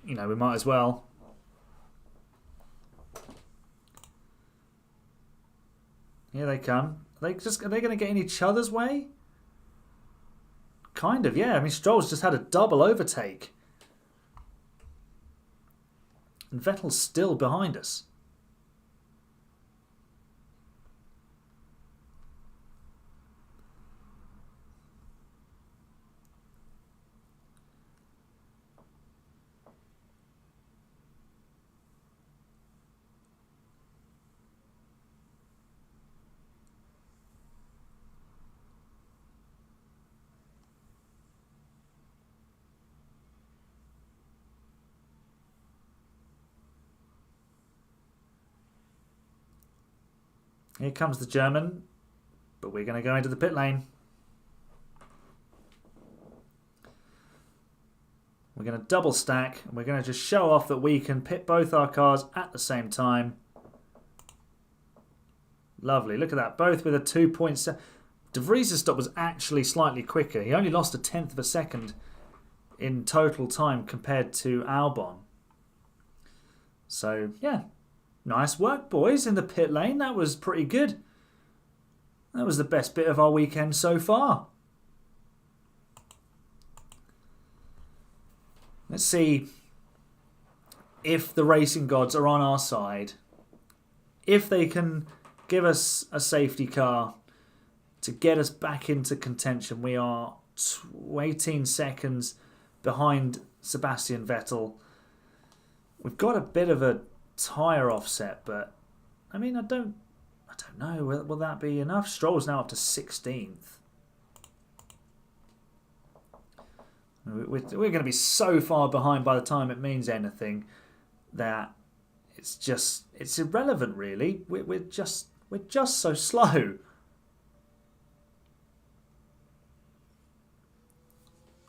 Speaker 1: you know, we might as well. Here they come. Are they going to get in each other's way? Kind of, yeah. I mean, Stroll's just had a double overtake. And Vettel's still behind us. Here comes the German, but we're going to go into the pit lane. We're going to double stack, and we're going to just show off that we can pit both our cars at the same time. Lovely, look at that, both with a 2.7. De Vries' stop was actually slightly quicker. He only lost 1/10 of a second in total time compared to Albon. So, yeah. Nice work, boys, in the pit lane. That was pretty good. That was the best bit of our weekend so far. Let's see if the racing gods are on our side. If they can give us a safety car to get us back into contention. We are 18 seconds behind Sebastian Vettel. We've got a bit of a tyre offset, but I mean, I don't know. Will that be enough? Stroll's now up to 16th. We're going to be so far behind by the time it means anything that it's irrelevant, really. We're just so slow.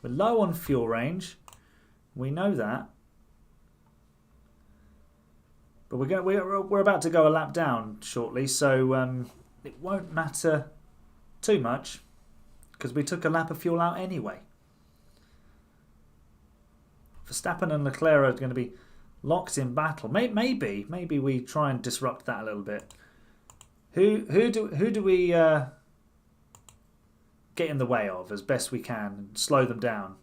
Speaker 1: We're low on fuel range. We know that. But we're about to go a lap down shortly, so it won't matter too much because we took a lap of fuel out anyway. Verstappen and Leclerc are going to be locked in battle. Maybe we try and disrupt that a little bit. Who do we get in the way of as best we can and slow them down?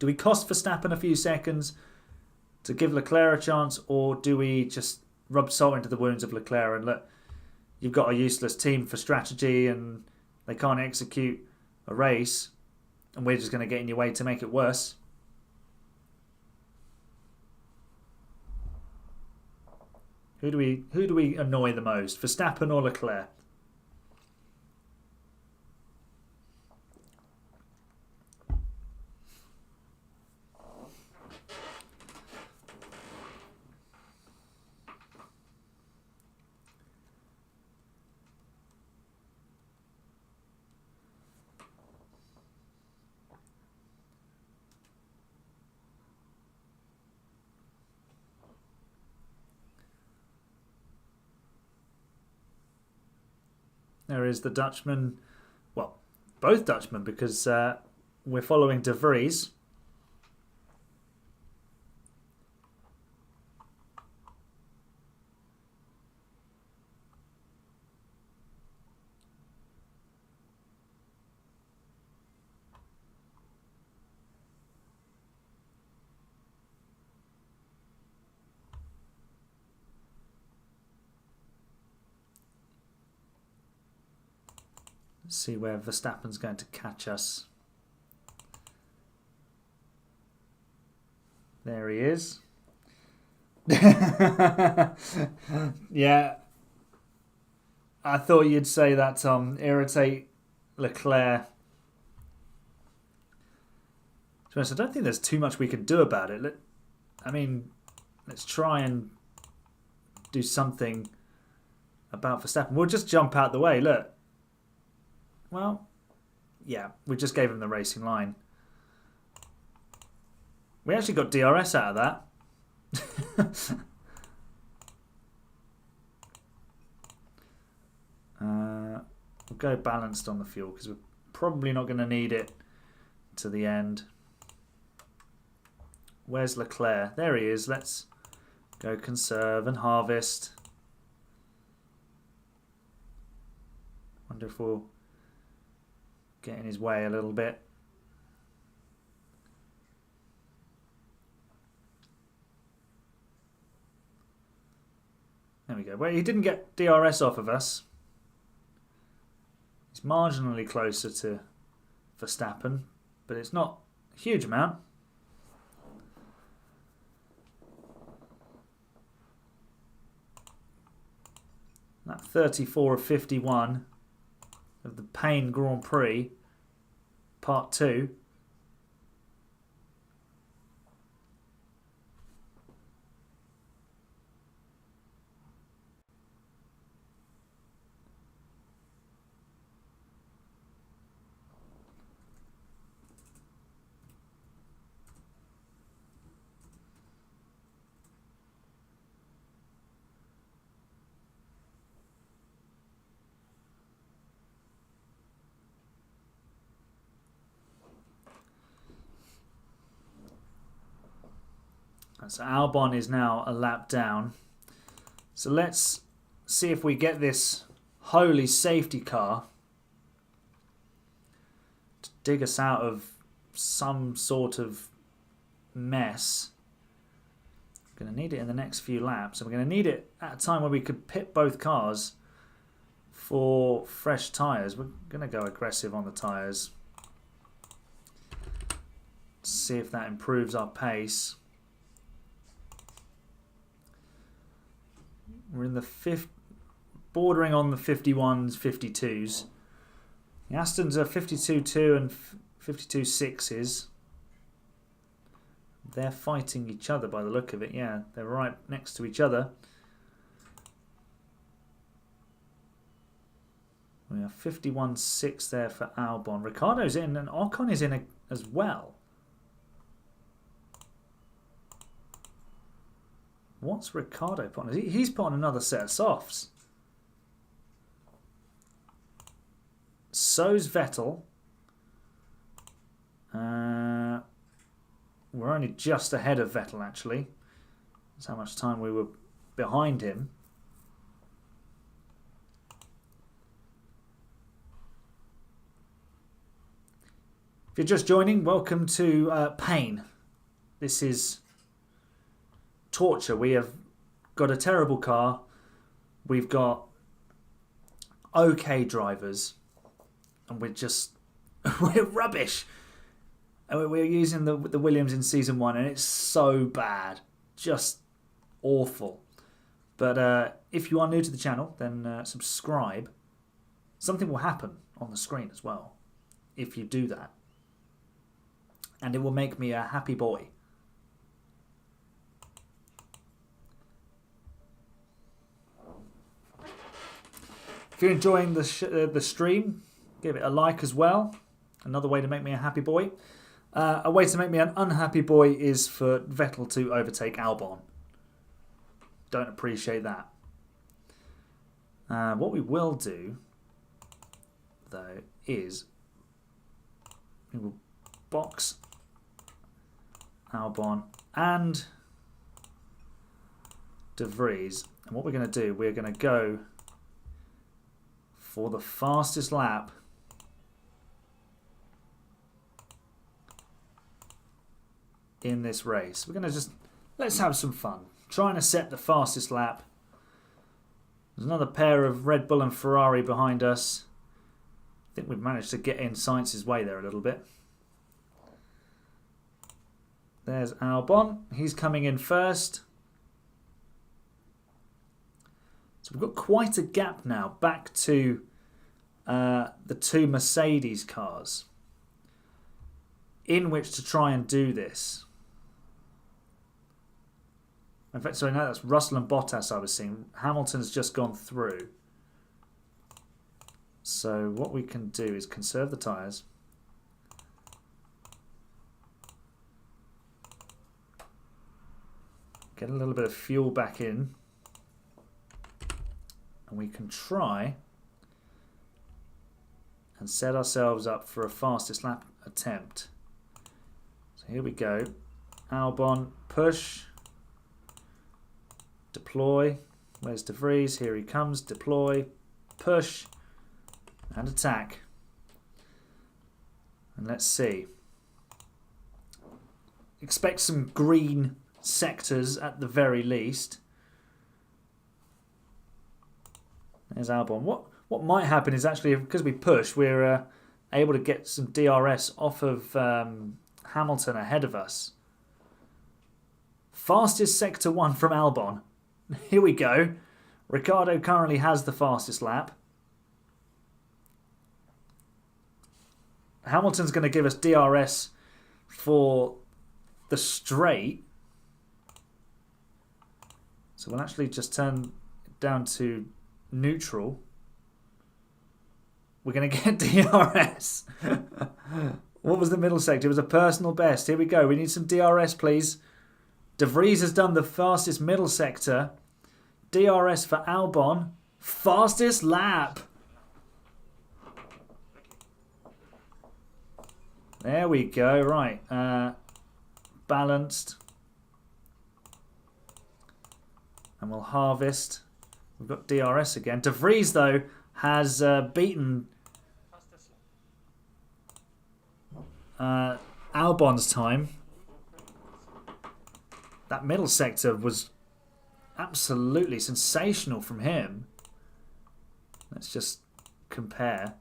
Speaker 1: Do we cost Verstappen a few seconds to give Leclerc a chance, or do we just rub salt into the wounds of Leclerc and look, you've got a useless team for strategy and they can't execute a race, and we're just going to get in your way to make it worse? Who do we annoy the most, Verstappen or Leclerc? There is the Dutchman, well, both Dutchmen, because we're following De Vries. See where Verstappen's going to catch us. There he is. Yeah. I thought you'd say that, Tom. Irritate Leclerc. To be honest, I don't think there's too much we can do about it. I mean, let's try and do something about Verstappen. We'll just jump out the way. Look. Well, yeah, we just gave him the racing line. We actually got DRS out of that. We'll go balanced on the fuel because we're probably not going to need it to the end. Where's Leclerc? There he is. Let's go conserve and harvest. Wonder if we'll get in his way a little bit. There we go. Well, he didn't get DRS off of us. He's marginally closer to Verstappen, but it's not a huge amount. That 34 of 51 of the Pain Grand Prix, Part 2. So Albon is now a lap down. So let's see if we get this holy safety car to dig us out of some sort of mess. We're going to need it in the next few laps. And we're going to need it at a time where we could pit both cars for fresh tyres. We're going to go aggressive on the tyres. See if that improves our pace. We're in the bordering on the 51s, 52s. The Astons are 52.2 and 52.6s. They're fighting each other by the look of it. Yeah, they're right next to each other. We have 51.6 there for Albon. Ricciardo's in and Ocon is in as well. What's Ricciardo put on? He's put on another set of softs. So's Vettel. We're only just ahead of Vettel, actually. That's how much time we were behind him. If you're just joining, welcome to Pain. This is torture. We have got a terrible car. We've got okay drivers. And we're rubbish. And we're using the Williams in Season 1 and it's so bad. Just awful. But if you are new to the channel, then subscribe. Something will happen on the screen as well if you do that. And it will make me a happy boy. If you're enjoying the stream, give it a like as well. Another way to make me a happy boy. A way to make me an unhappy boy is for Vettel to overtake Albon. Don't appreciate that. What we will do, though, is we will box Albon and De Vries. And what we're going to do, we're going to go for the fastest lap in this race. We're going to let's have some fun. Trying to set the fastest lap. There's another pair of Red Bull and Ferrari behind us. I think we've managed to get in Sainz's way there a little bit. There's Albon. He's coming in first. So we've got quite a gap now back to the two Mercedes cars in which to try and do this. In fact, sorry, no, that's Russell and Bottas I was seeing. Hamilton's just gone through. So what we can do is conserve the tyres. Get a little bit of fuel back in. And we can try and set ourselves up for a fastest lap attempt. So here we go. Albon, push. Deploy. Where's De Vries? Here he comes. Deploy. Push. And attack. And let's see. Expect some green sectors at the very least. There's Albon. What might happen is actually, because we push, we're able to get some DRS off of Hamilton ahead of us. Fastest sector 1 from Albon. Here we go. Ricciardo currently has the fastest lap. Hamilton's going to give us DRS for the straight. So we'll actually just turn it down to neutral. We're going to get DRS. What was the middle sector? It was a personal best. Here we go. We need some DRS, please. De Vries has done the fastest middle sector. DRS for Albon. Fastest lap. There we go. Right. Balanced. And we'll harvest. We've got DRS again. De Vries, though, has beaten Albon's time. That middle sector was absolutely sensational from him. Let's just compare.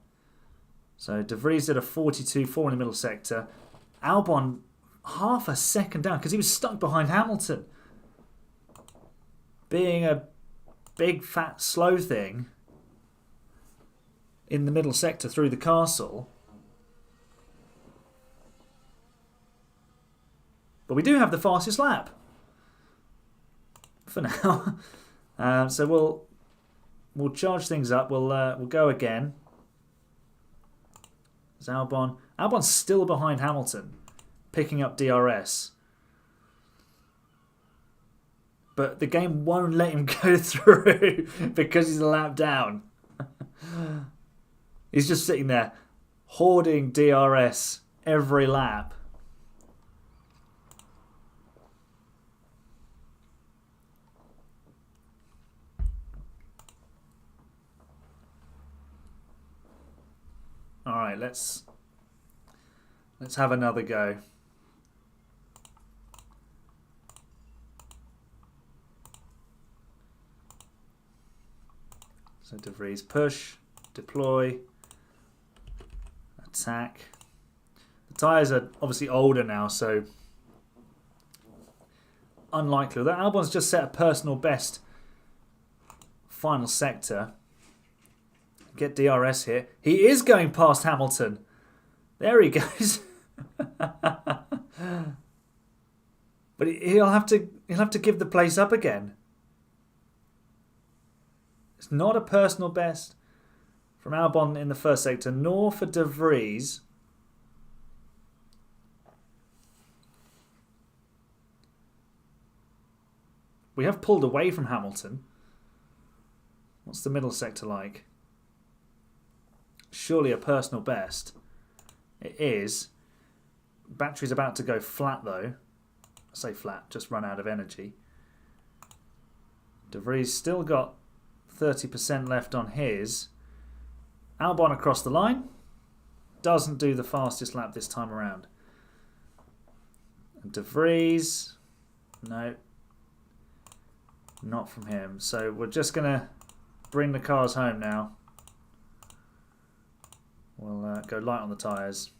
Speaker 1: So De Vries did a 42.4 in the middle sector. Albon half a second down because he was stuck behind Hamilton. Being a big, fat, slow thing in the middle sector through the castle. But we do have the fastest lap. For now. So we'll charge things up. We'll go again. There's Albon. Albon's still behind Hamilton, picking up DRS. But the game won't let him go through because he's a lap down. He's just sitting there hoarding DRS every lap. All right, let's Let's have another go. So De Vries push, deploy, attack. The tyres are obviously older now, so unlikely. That Albon's just set a personal best final sector. Get DRS here. He is going past Hamilton. There he goes. But he'll have to give the place up again. It's not a personal best from Albon in the first sector, nor for De Vries. We have pulled away from Hamilton. What's the middle sector like? Surely a personal best. It is. Battery's about to go flat though. I say flat, just run out of energy. De Vries still got 30% left on his. Albon across the line. Doesn't do the fastest lap this time around. And De Vries. No. Not from him. So we're just going to bring the cars home now. We'll go light on the tyres.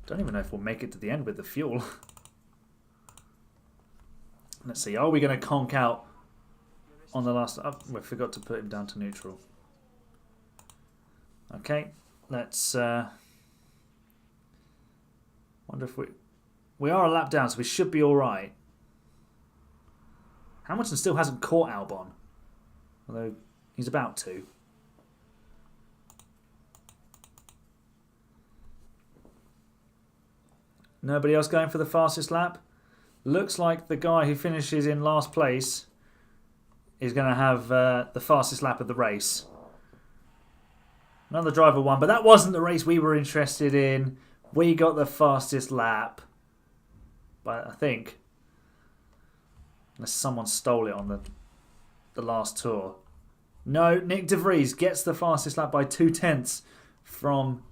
Speaker 1: Don't even know if we'll make it to the end with the fuel. Let's see. Are we going to conk out on the last... Oh, we forgot to put him down to neutral. Okay. Let's... wonder if we... We are a lap down, so we should be alright. Hamilton still hasn't caught Albon. Although he's about to. Nobody else going for the fastest lap? Looks like the guy who finishes in last place is going to have the fastest lap of the race. Another driver won, but that wasn't the race we were interested in. We got the fastest lap. But I think, unless someone stole it on the last tour. No, Nick De Vries gets the fastest lap by 2/10 from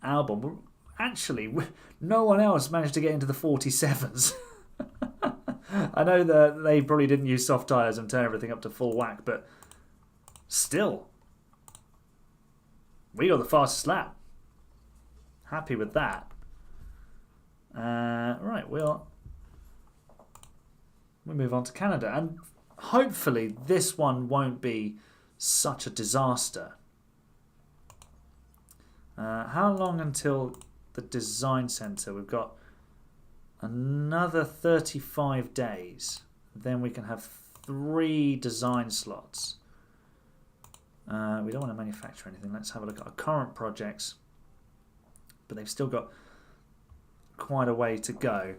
Speaker 1: Albon. Actually, no one else managed to get into the 47s. I know that they probably didn't use soft tyres and turn everything up to full whack, but still, we got the fastest lap. Happy with that. Right, we'll move on to Canada, and hopefully this one won't be such a disaster. How long until the design centre? We've got another 35 days. Then we can have 3 design slots. We don't want to manufacture anything. Let's have a look at our current projects. But they've still got quite a way to go.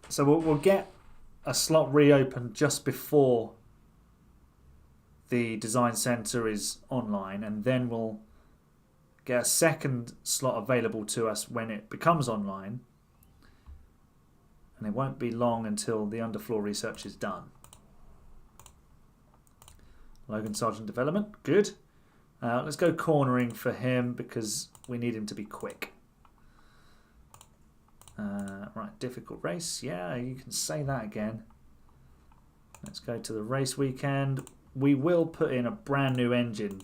Speaker 1: So we'll get a slot reopened just before the design centre is online, and then we'll get a second slot available to us when it becomes online. And it won't be long until the underfloor research is done. Logan Sargent development, good. Let's go cornering for him because we need him to be quick. Right, difficult race. Yeah, you can say that again. Let's go to the race weekend. We will put in a brand new engine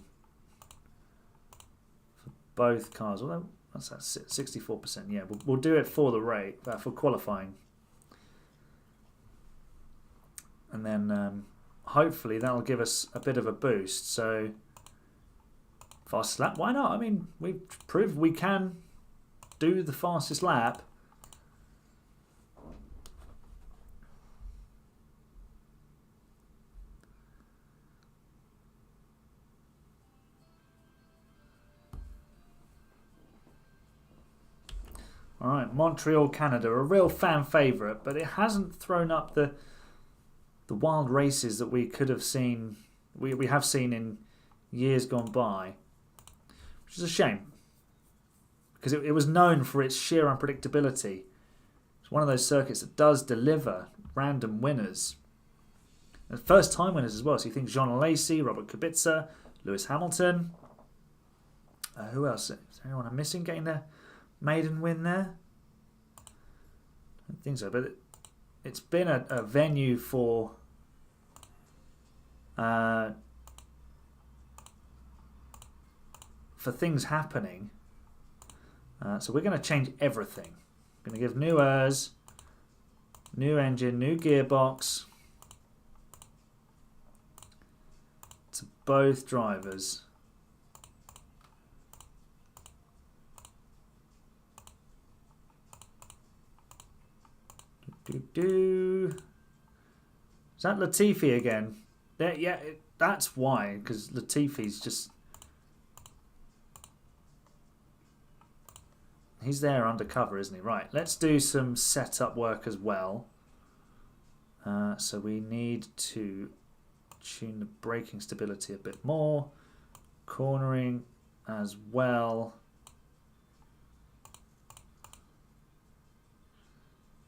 Speaker 1: for both cars. Although that's at 64%. Yeah, we'll do it for the rate for qualifying, and then hopefully that'll give us a bit of a boost. So fastest lap, why not? I mean, we've proved we can do the fastest lap. All right, Montreal, Canada, a real fan favourite, but it hasn't thrown up the wild races that we could have seen, we have seen in years gone by, which is a shame because it was known for its sheer unpredictability. It's one of those circuits that does deliver random winners, and first time winners as well. So you think Jean Alesi, Robert Kubica, Lewis Hamilton. Who else? Is there anyone I'm missing getting their maiden win there? I don't think so, but it's been a venue for things happening. So we're going to change everything. We're going to give new ERS, new engine, new gearbox to both drivers. Is that Latifi again? Yeah, that's why, because Latifi's just... He's there undercover, isn't he? Right, let's do some setup work as well. So we need to tune the braking stability a bit more. Cornering as well.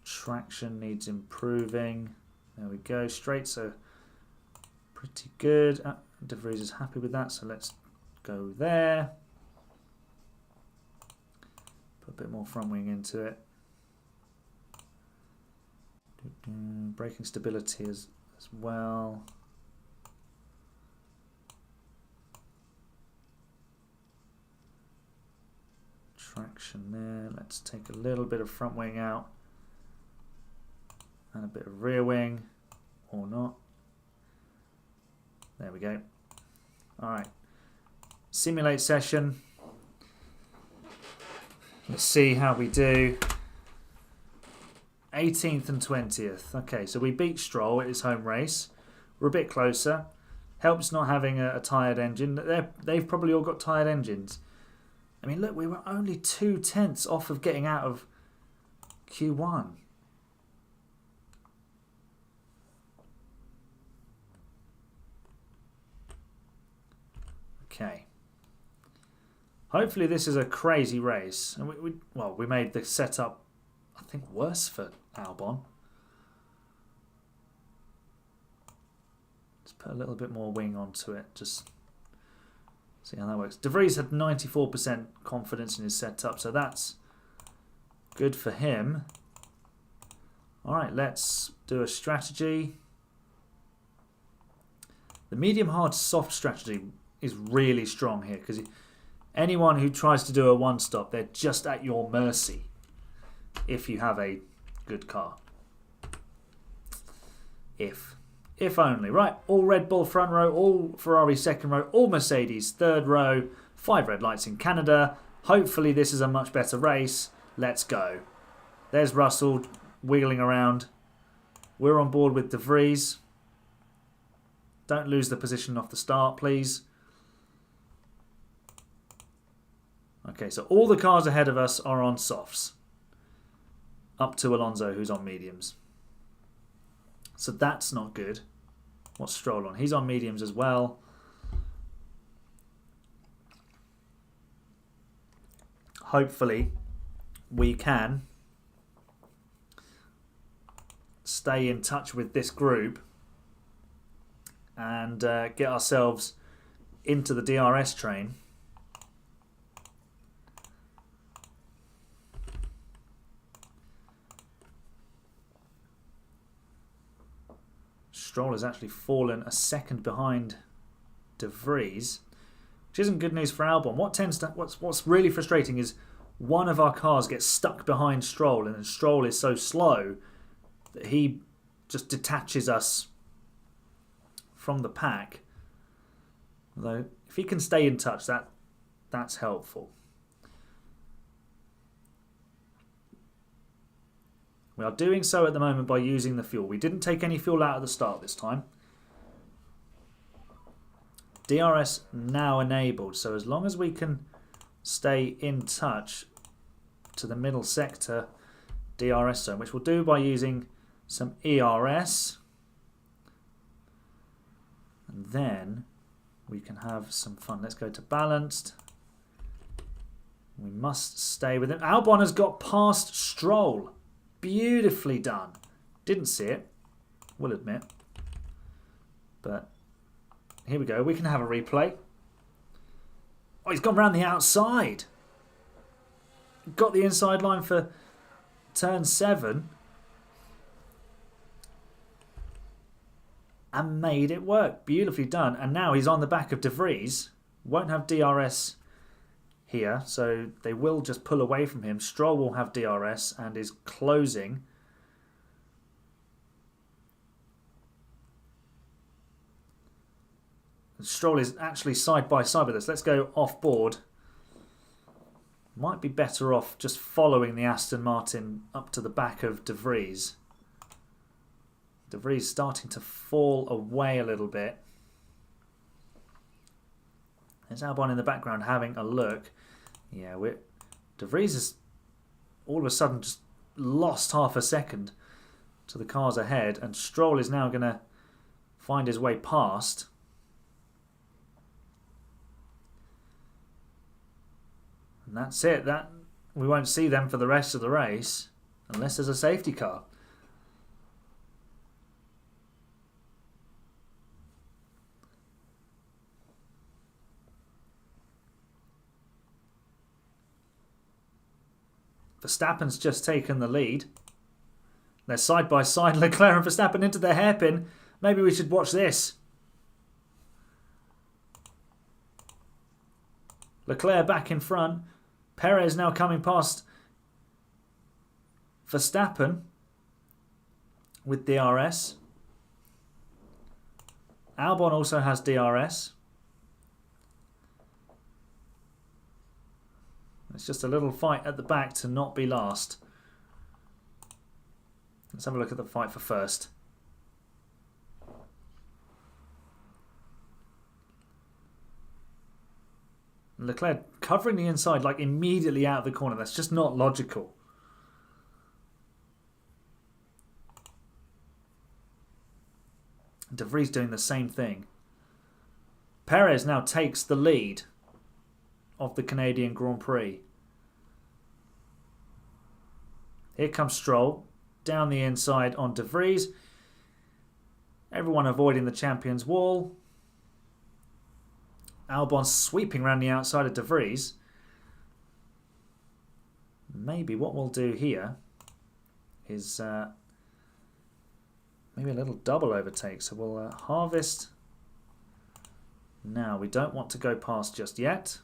Speaker 1: Traction needs improving. There we go. Straights are pretty good. De Vries is happy with that, so let's go there. Put a bit more front wing into it. Braking stability as well. Traction there. Let's take a little bit of front wing out. And a bit of rear wing, or not. There we go. Alright. Simulate session. Let's see how we do. 18th and 20th. Okay, so we beat Stroll at his home race. We're a bit closer. Helps not having a tired engine. They've probably all got tired engines. I mean, look, we were only 0.2 off of getting out of Q1. Okay. Hopefully this is a crazy race. And we made the setup, I think, worse for Albon. Let's put a little bit more wing onto it. Just see how that works. De Vries had 94% confidence in his setup, so that's good for him. Alright, let's do a strategy. The medium hard soft strategy is really strong here, because anyone who tries to do a one stop, they're just at your mercy if you have a good car. If only. Right, all Red Bull front row, all Ferrari second row, all Mercedes third row, 5 red lights in Canada. Hopefully this is a much better race. Let's go. There's Russell wiggling around. We're on board with De Vries. Don't lose the position off the start, please. Okay, so all the cars ahead of us are on softs. Up to Alonso, who's on mediums. So that's not good. What's Stroll on? He's on mediums as well. Hopefully, we can stay in touch with this group and get ourselves into the DRS train. Stroll has actually fallen a second behind De Vries, which isn't good news for Albon. What's really frustrating is one of our cars gets stuck behind Stroll, and then Stroll is so slow that he just detaches us from the pack. Although if he can stay in touch, that's helpful. We are doing so at the moment by using the fuel. We didn't take any fuel out at the start this time. DRS now enabled, so as long as we can stay in touch to the middle sector DRS zone, which we'll do by using some ERS, and then we can have some fun. Let's go to balanced. We must stay with it. Albon has got past Stroll. Beautifully done. Didn't see it, we'll admit. But here we go. We can have a replay. Oh, he's gone round the outside. Got the inside line for turn 7. And made it work. Beautifully done. And now he's on the back of De Vries. Won't have DRS here, so they will just pull away from him. Stroll will have DRS and is closing. And Stroll is actually side by side with us. Let's go off board. Might be better off just following the Aston Martin up to the back of De Vries. De Vries starting to fall away a little bit. There's Albon in the background having a look. Yeah, De Vries has all of a sudden just lost half a second to the cars ahead, and Stroll is now going to find his way past. And that's it. We won't see them for the rest of the race unless there's a safety car. Verstappen's just taken the lead. They're side by side, Leclerc and Verstappen into the hairpin. Maybe we should watch this. Leclerc back in front. Perez now coming past Verstappen with DRS. Albon also has DRS. It's just a little fight at the back to not be last. Let's have a look at the fight for first. Leclerc covering the inside like immediately out of the corner. That's just not logical. De Vries doing the same thing. Perez now takes the lead of the Canadian Grand Prix. Here comes Stroll down the inside on De Vries. Everyone avoiding the champions wall. Albon sweeping around the outside of De Vries. Maybe what we'll do here is maybe a little double overtake. So we'll harvest. Now we don't want to go past just yet.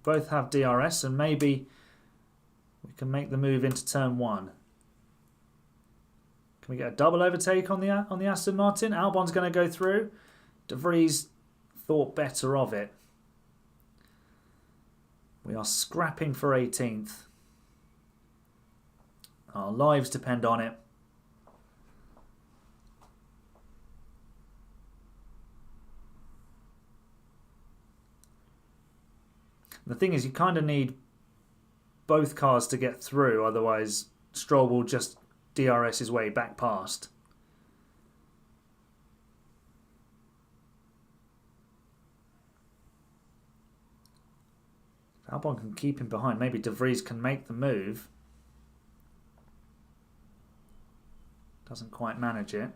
Speaker 1: Both have DRS, and maybe we can make the move into turn 1. Can we get a double overtake on the Aston Martin? Albon's going to go through. De Vries thought better of it. We are scrapping for 18th. Our lives depend on it. The thing is, you kind of need both cars to get through, otherwise Stroll will just DRS his way back past. Albon can keep him behind. Maybe De Vries can make the move. Doesn't quite manage it.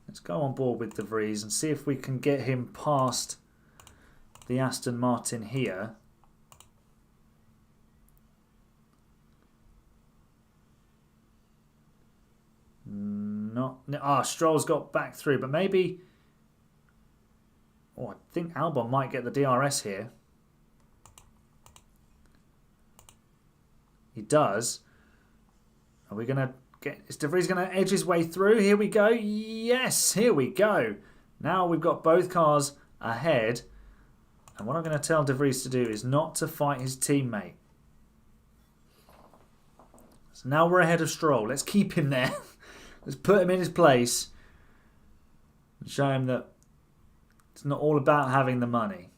Speaker 1: Let's go on board with De Vries and see if we can get him past the Aston Martin here. Stroll's got back through, but maybe... Oh, I think Albon might get the DRS here. He does. Are we going to get... Is De Vries going to edge his way through? Here we go. Yes, here we go. Now we've got both cars ahead. And what I'm going to tell De Vries to do is not to fight his teammate. So now we're ahead of Stroll. Let's keep him there. Let's put him in his place. And show him that it's not all about having the money.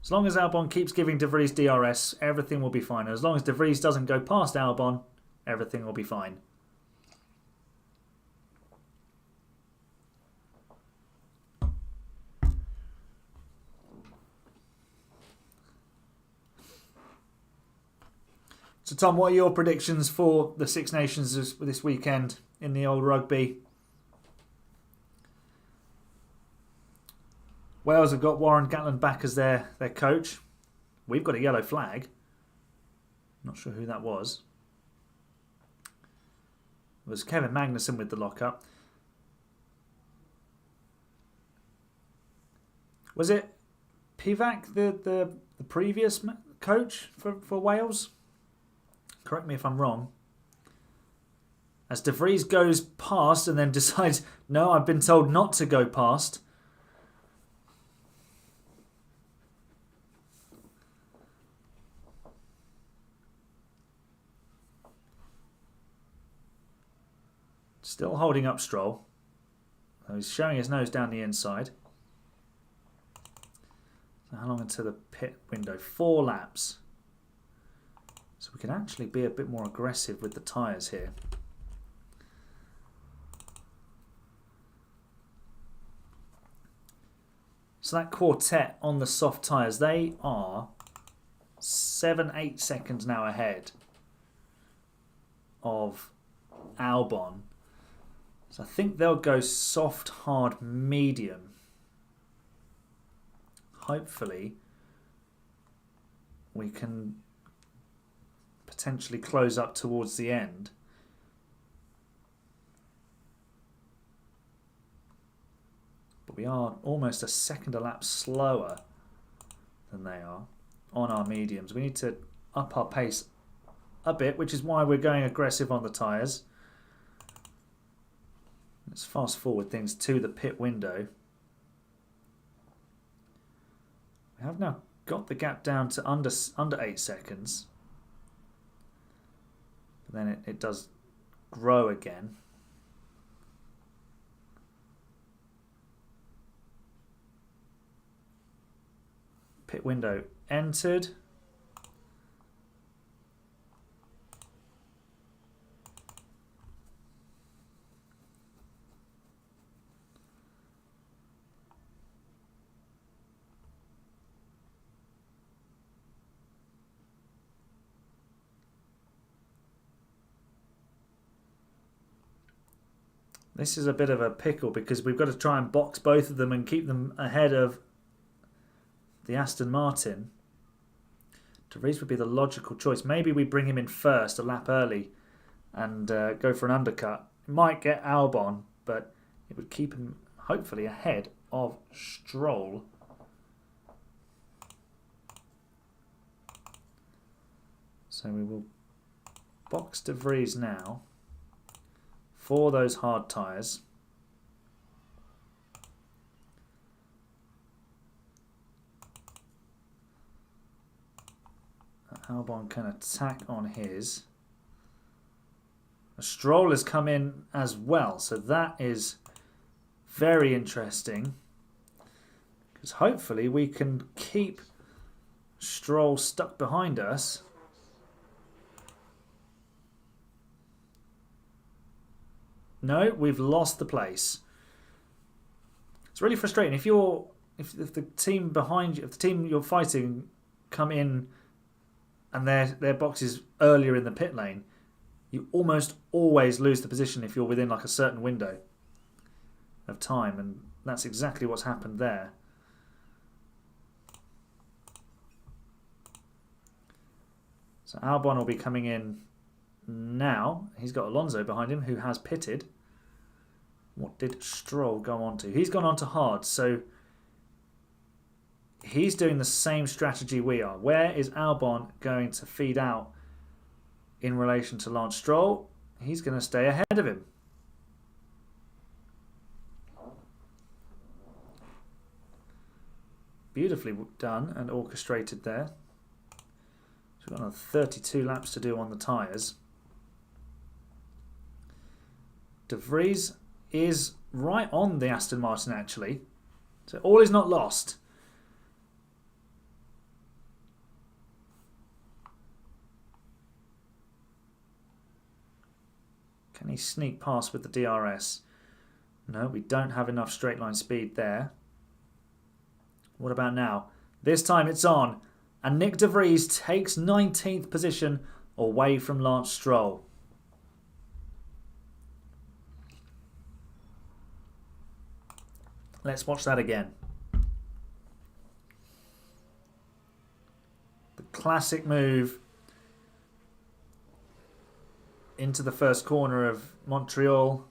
Speaker 1: As long as Albon keeps giving De Vries DRS, everything will be fine. As long as De Vries doesn't go past Albon, everything will be fine. So Tom, what are your predictions for the Six Nations this weekend in the old rugby? Wales have got Warren Gatland back as their coach. We've got a yellow flag. Not sure who that was. It was Kevin Magnussen with the lockup. Was it Pivac, the previous coach for Wales? Correct me if I'm wrong. As De Vries goes past and then decides, no, I've been told not to go past. Still holding up Stroll. So he's showing his nose down the inside. So how long until the pit window? 4 laps. So we can actually be a bit more aggressive with the tyres here. So that quartet on the soft tyres, they are 7-8 seconds now ahead of Albon. So I think they'll go soft, hard, medium. Hopefully we can potentially close up towards the end. But we are almost a second a lap slower than they are on our mediums. We need to up our pace a bit, which is why we're going aggressive on the tyres. Let's fast forward things to the pit window. We have now got the gap down to under 8 seconds. But then it does grow again. Pit window entered. This is a bit of a pickle because we've got to try and box both of them and keep them ahead of the Aston Martin. De Vries would be the logical choice. Maybe we bring him in first, a lap early, and go for an undercut. It might get Albon, but it would keep him hopefully ahead of Stroll. So we will box De Vries now for those hard tyres. Albon can attack on his. A Stroll has come in as well, so that is very interesting. Because hopefully we can keep Stroll stuck behind us. No, we've lost the place. It's really frustrating. If the team behind you, if the team you're fighting come in and their box is earlier in the pit lane, you almost always lose the position if you're within like a certain window of time, and that's exactly what's happened there. So Albon will be coming in now. He's got Alonso behind him who has pitted. What did Stroll go on to? He's gone on to hard, so he's doing the same strategy we are. Where is Albon going to feed out in relation to Lance Stroll? He's going to stay ahead of him. Beautifully done and orchestrated there. So we've got another 32 laps to do on the tyres. De Vries is right on the Aston Martin actually. So all is not lost. Can he sneak past with the DRS? No, we don't have enough straight line speed there. What about now? This time it's on. And Nick de Vries takes 19th position away from Lance Stroll. Let's watch that again. The classic move into the first corner of Montreal.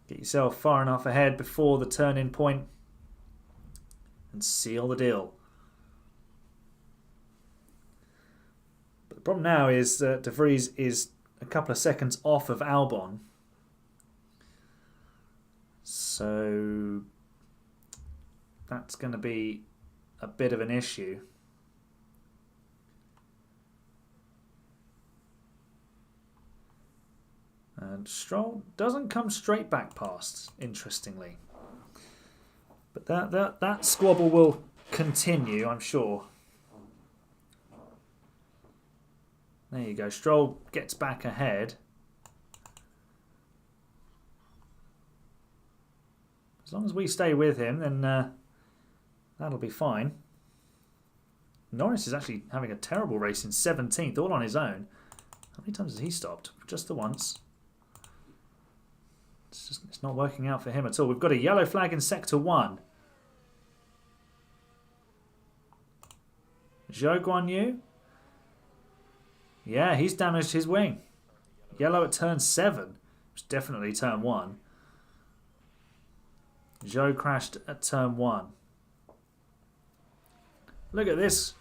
Speaker 1: Get yourself far enough ahead before the turn-in point and seal the deal. But the problem now is that de Vries is a couple of seconds off of Albon. So that's going to be a bit of an issue. And Stroll doesn't come straight back past, interestingly. But that squabble will continue, I'm sure. There you go. Stroll gets back ahead. As long as we stay with him, then that'll be fine. Norris is actually having a terrible race in 17th, all on his own. How many times has he stopped? Just the once. It's not working out for him at all. We've got a yellow flag in Sector 1. Zhou Guanyu. Yeah, he's damaged his wing. Yellow at turn 7. It's definitely turn 1. Zhou crashed at turn 1. Look at this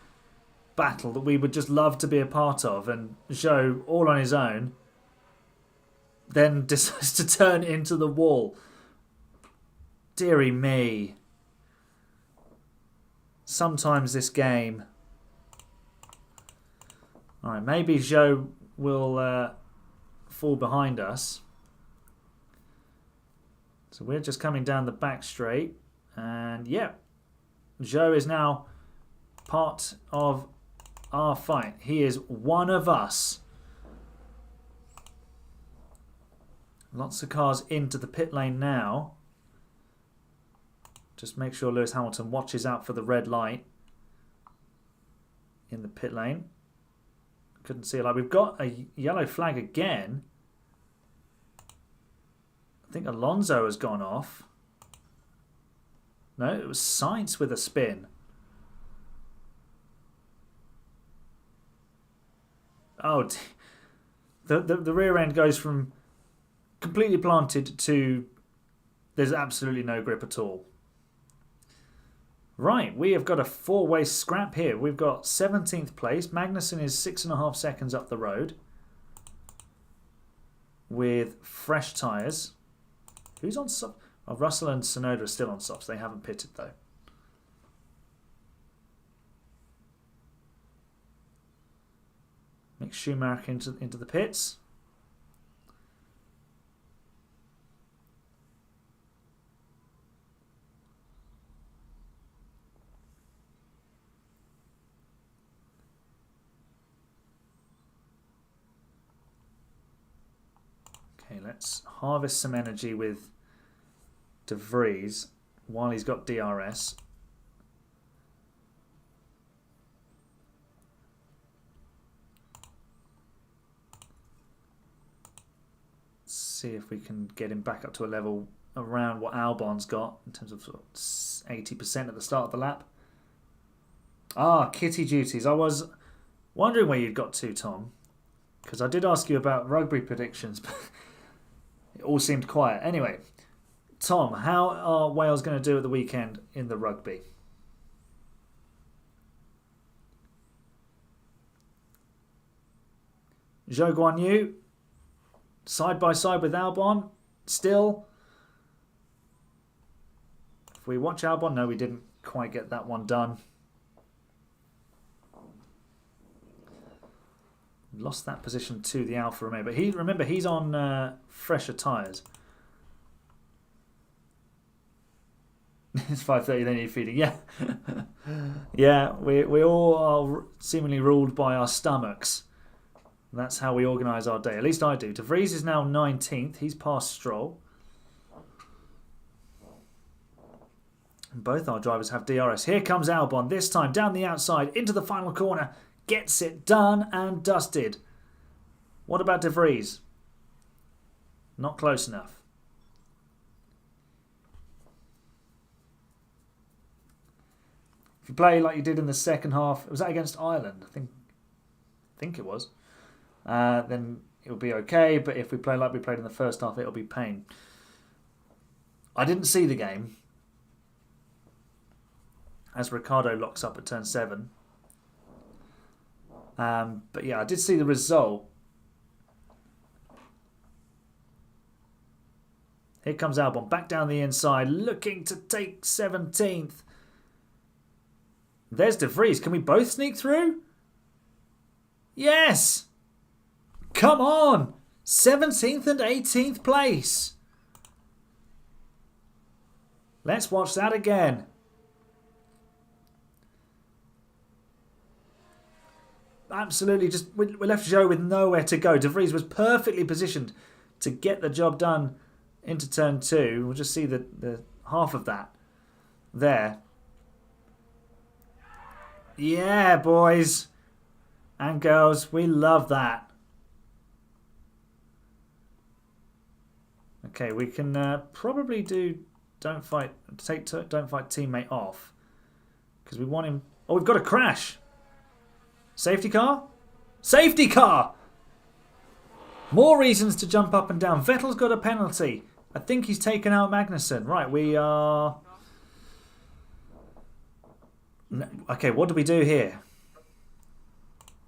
Speaker 1: battle that we would just love to be a part of. And Zhou, all on his own, then decides to turn into the wall. Deary me. Sometimes this game. Alright, maybe Zhou will fall behind us. So we're just coming down the back straight. And yeah, Zhou is now part of our fight. He is one of us. Lots of cars into the pit lane now. Just make sure Lewis Hamilton watches out for the red light in the pit lane. Couldn't see a light. We've got a yellow flag again. I think Alonso has gone off. No, it was Sainz with a spin. Oh, the rear end goes from completely planted to there's absolutely no grip at all. Right, we have got a four-way scrap here. We've got 17th place. Magnussen is 6.5 seconds up the road with fresh tyres. Who's on soft? Oh, Russell and Tsunoda are still on softs. They haven't pitted though. Mick Schumacher into the pits. Okay, let's harvest some energy with De Vries while he's got DRS. See if we can get him back up to a level around what Albon's got in terms of 80% at the start of the lap. Ah, kitty duties. I was wondering where you'd got to, Tom, because I did ask you about rugby predictions, but it all seemed quiet. Anyway, Tom, how are Wales going to do at the weekend in the rugby? Zhou Guanyu, side by side with Albon, still. If we watch Albon, no, we didn't quite get that one done. Lost that position to the Alfa Romeo, but remember he's on fresher tyres. It's 5:30. They need feeding. Yeah, yeah. We all are seemingly ruled by our stomachs. That's how we organise our day. At least I do. De Vries is now 19th. He's past Stroll. And both our drivers have DRS. Here comes Albon. This time down the outside into the final corner. Gets it done and dusted. What about De Vries? Not close enough. If you play like you did in the second half, was that against Ireland? I think it was. Then it'll be okay. But if we play like we played in the first half, it'll be pain. I didn't see the game as Ricciardo locks up at turn 7. But yeah, I did see the result. Here comes Albon back down the inside, looking to take 17th. There's De Vries. Can we both sneak through? Yes! Come on! 17th and 18th place. Let's watch that again. Absolutely, just we left Zhou with nowhere to go. De Vries was perfectly positioned to get the job done into turn 2. We'll just see the half of that there. Yeah, boys and girls, we love that. Okay, we can probably do don't fight teammate off because we want him. Oh, we've got a crash. Safety car? Safety car! More reasons to jump up and down. Vettel's got a penalty. I think he's taken out Magnussen. Right, we are... Okay, what do we do here?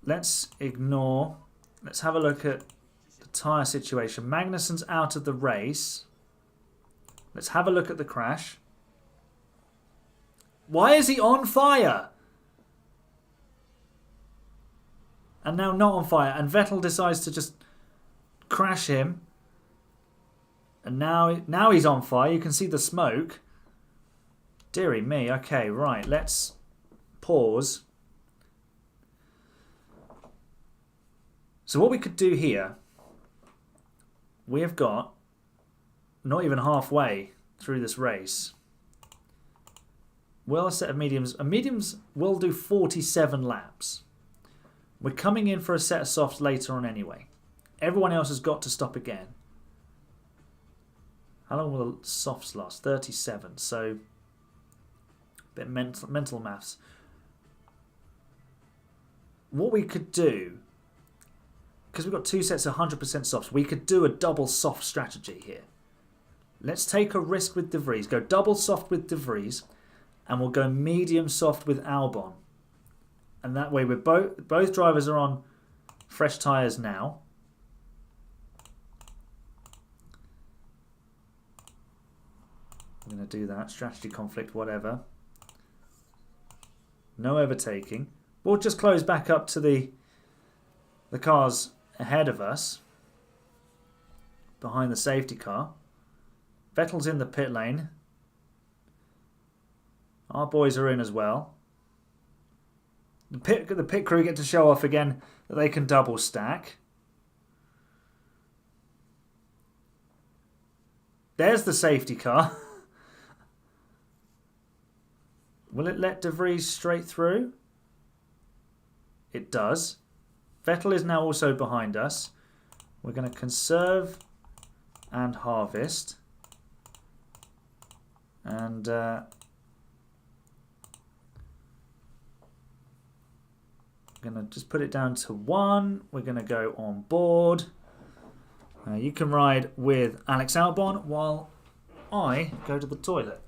Speaker 1: Let's ignore... Let's have a look at the tyre situation. Magnussen's out of the race. Let's have a look at the crash. Why is he on fire? And now not on fire. And Vettel decides to just crash him. And now he's on fire. You can see the smoke. Dearie me. Okay, right. Let's pause. So what we could do here, we have got not even halfway through this race. Well, a set of mediums. A mediums will do 47 laps. We're coming in for a set of softs later on anyway. Everyone else has got to stop again. How long will the softs last? 37. So, a bit mental maths. What we could do, because we've got 2 sets of 100% softs, we could do a double soft strategy here. Let's take a risk with De Vries. Go double soft with De Vries, and we'll go medium soft with Albon. And that way, we're both drivers are on fresh tyres now. I'm going to do that. Strategy conflict, whatever. No overtaking. We'll just close back up to the cars ahead of us. Behind the safety car. Vettel's in the pit lane. Our boys are in as well. The pit crew get to show off again that they can double stack. There's the safety car. Will it let De Vries straight through? It does. Vettel is now also behind us. We're going to conserve and harvest. And going to just put it down to 1. We're going to go on board. You can ride with Alex Albon while I go to the toilet.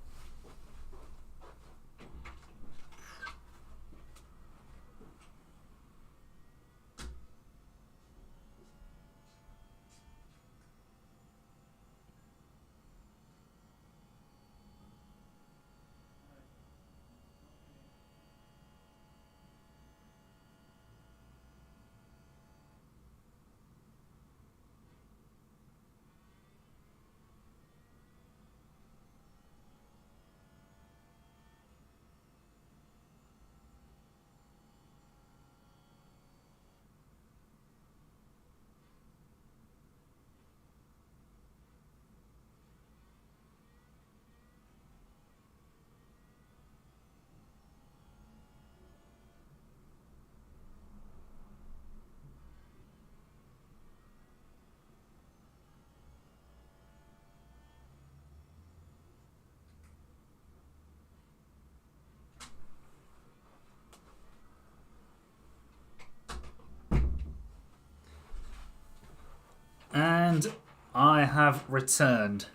Speaker 1: I have returned.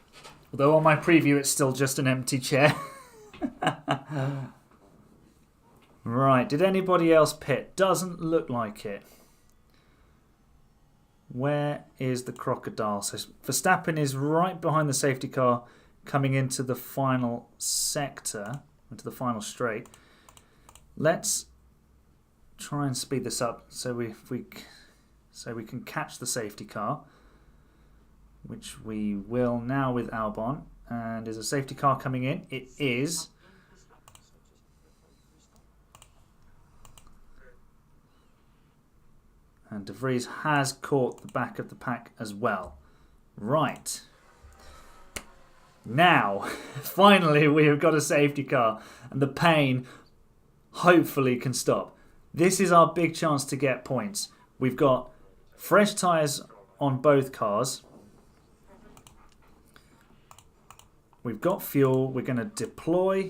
Speaker 1: Although on my preview it's still just an empty chair. Right, did anybody else pit? Doesn't look like it. Where is the crocodile? So Verstappen is right behind the safety car coming into the final sector, into the final straight. Let's try and speed this up so we can catch the safety car, which we will now with Albon. And is a safety car coming in? It is. And De Vries has caught the back of the pack as well. Right. Now, finally we have got a safety car. And the pain hopefully can stop. This is our big chance to get points. We've got fresh tyres on both cars. We've got fuel. We're going to deploy.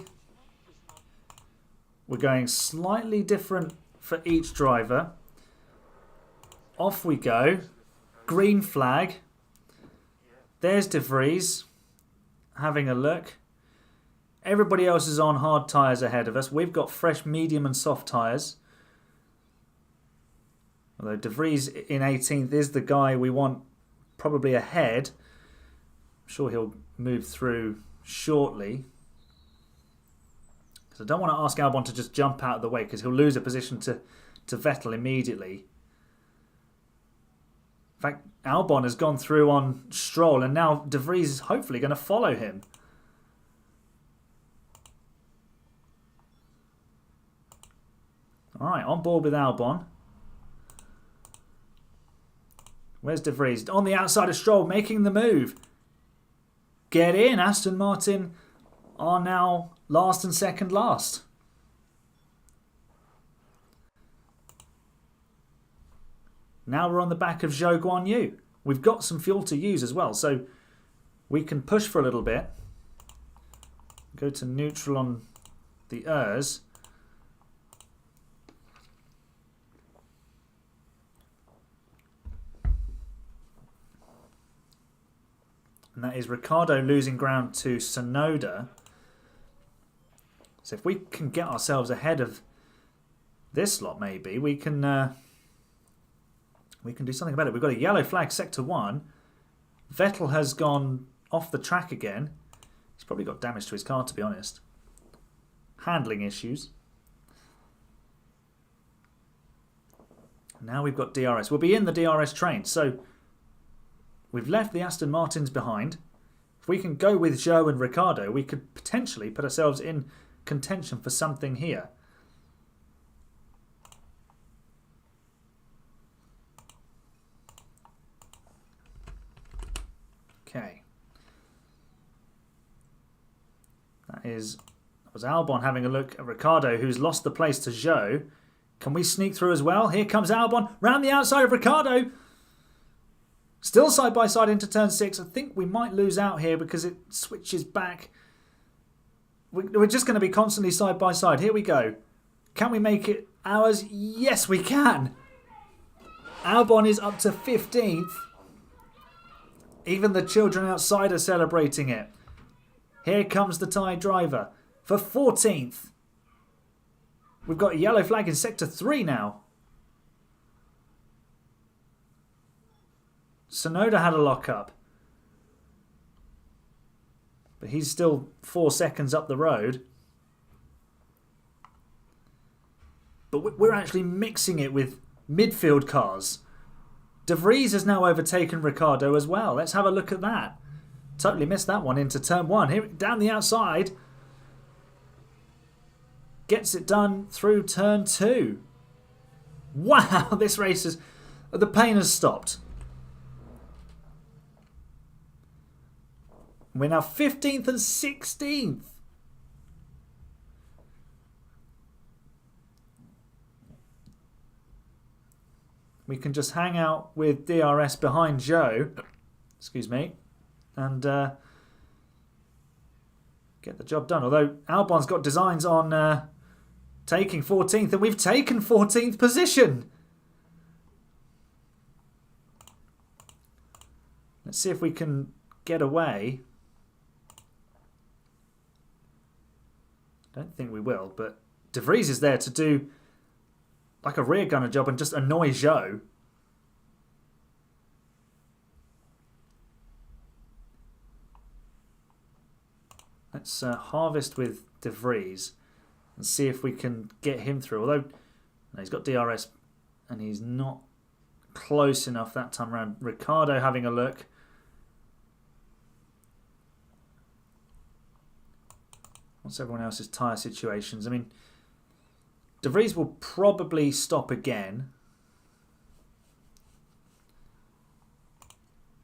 Speaker 1: We're going slightly different for each driver. Off we go. Green flag. There's De Vries having a look. Everybody else is on hard tyres ahead of us. We've got fresh, medium and soft tyres. Although De Vries in 18th is the guy we want probably ahead. I'm sure he'll move through shortly. Because I don't want to ask Albon to just jump out of the way because he'll lose a position to Vettel immediately. In fact, Albon has gone through on Stroll and now De Vries is hopefully going to follow him. Alright, on board with Albon. Where's De Vries? On the outside of Stroll, making the move. Get in. Aston Martin are now last and second last. Now we're on the back of Zhou Guanyu. We've got some fuel to use as well, so we can push for a little bit. Go to neutral on the ERS. And that is Ricciardo losing ground to Tsunoda. So if we can get ourselves ahead of this lot, maybe we can do something about it. We've got a yellow flag, sector 1. Vettel has gone off the track again. He's probably got damage to his car, to be honest. Handling issues. Now we've got DRS. We'll be in the DRS train. So we've left the Aston Martins behind. If we can go with Zhou and Ricciardo, we could potentially put ourselves in contention for something here. Okay. That was Albon having a look at Ricciardo, who's lost the place to Zhou. Can we sneak through as well? Here comes Albon, round the outside of Ricciardo. Still side by side into turn 6. I think we might lose out here because it switches back. We're just going to be constantly side by side. Here we go. Can we make it ours? Yes, we can. Albon is up to 15th. Even the children outside are celebrating it. Here comes the Thai driver for 14th. We've got a yellow flag in sector 3 now. Tsunoda had a lock-up. But he's still 4 seconds up the road. But we're actually mixing it with midfield cars. De Vries has now overtaken Ricciardo as well. Let's have a look at that. Totally missed that one into turn 1. Here, down the outside. Gets it done through turn 2. Wow, this race is... The pain has stopped. We're now 15th and 16th. We can just hang out with DRS behind Zhou. Excuse me. And get the job done. Although Albon's got designs on taking 14th. And we've taken 14th position. Let's see if we can get away. Don't think we will, but De Vries is there to do like a rear gunner job and just annoy Zhou. Let's harvest with De Vries and see if we can get him through. Although no, he's got DRS and he's not close enough that time around. Ricardo having a look. What's everyone else's tyre situations? I mean, De Vries will probably stop again.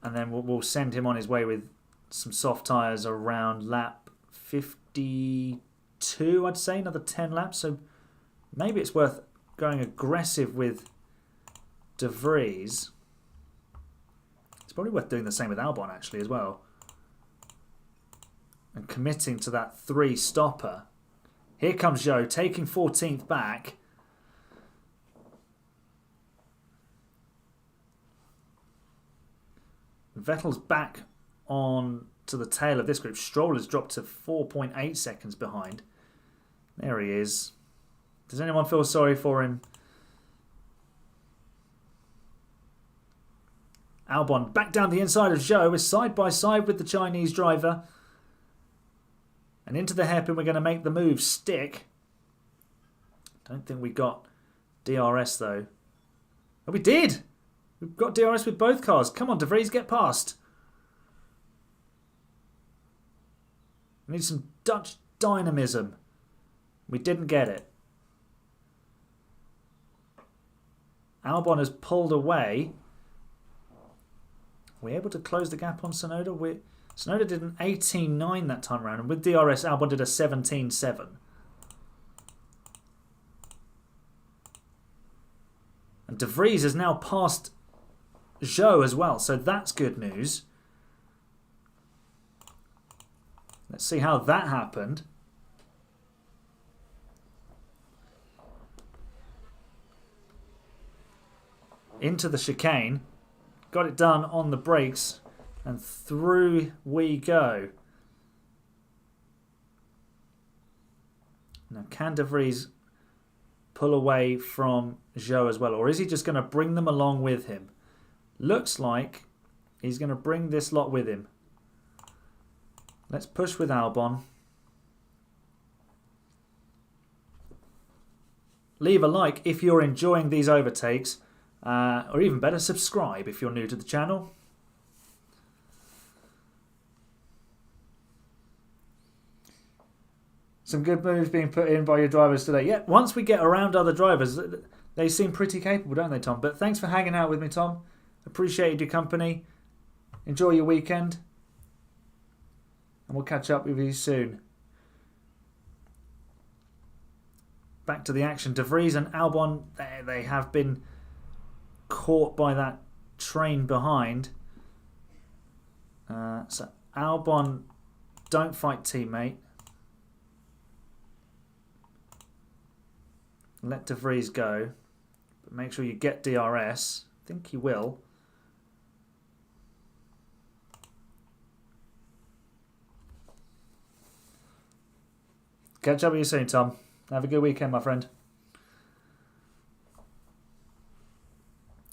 Speaker 1: And then we'll send him on his way with some soft tyres around lap 52, I'd say. Another 10 laps. So maybe it's worth going aggressive with De Vries. It's probably worth doing the same with Albon, actually, as well. And committing to that 3 stopper. Here comes Zhou, taking 14th back. Vettel's back on to the tail of this group. Stroll has dropped to 4.8 seconds behind. There he is. Does anyone feel sorry for him? Albon back down the inside of Zhou, is side by side with the Chinese driver. And into the hairpin, we're going to make the move stick. Don't think we got DRS though. Oh, we did! We've got DRS with both cars. Come on, De Vries, get past. We need some Dutch dynamism. We didn't get it. Albon has pulled away. Are we able to close the gap on Tsunoda? Tsunoda did an 18.9 that time around, and with DRS, Albon did a 17.7. And De Vries has now passed Zhou as well, so that's good news. Let's see how that happened. Into the chicane. Got it done on the brakes. And through we go. Now, can De Vries pull away from Zhou as well? Or is he just going to bring them along with him? Looks like he's going to bring this lot with him. Let's push with Albon. Leave a like if you're enjoying these overtakes. Or even better, subscribe if you're new to the channel. Some good moves being put in by your drivers today. Yeah, once we get around other drivers, they seem pretty capable, don't they, Tom? But thanks for hanging out with me, Tom. Appreciated your company. Enjoy your weekend. And we'll catch up with you soon. Back to the action. De Vries and Albon, they have been caught by that train behind. So Albon, don't fight, teammate. Let De Vries go. But make sure you get DRS. I think he will. Catch up with you soon, Tom. Have a good weekend, my friend.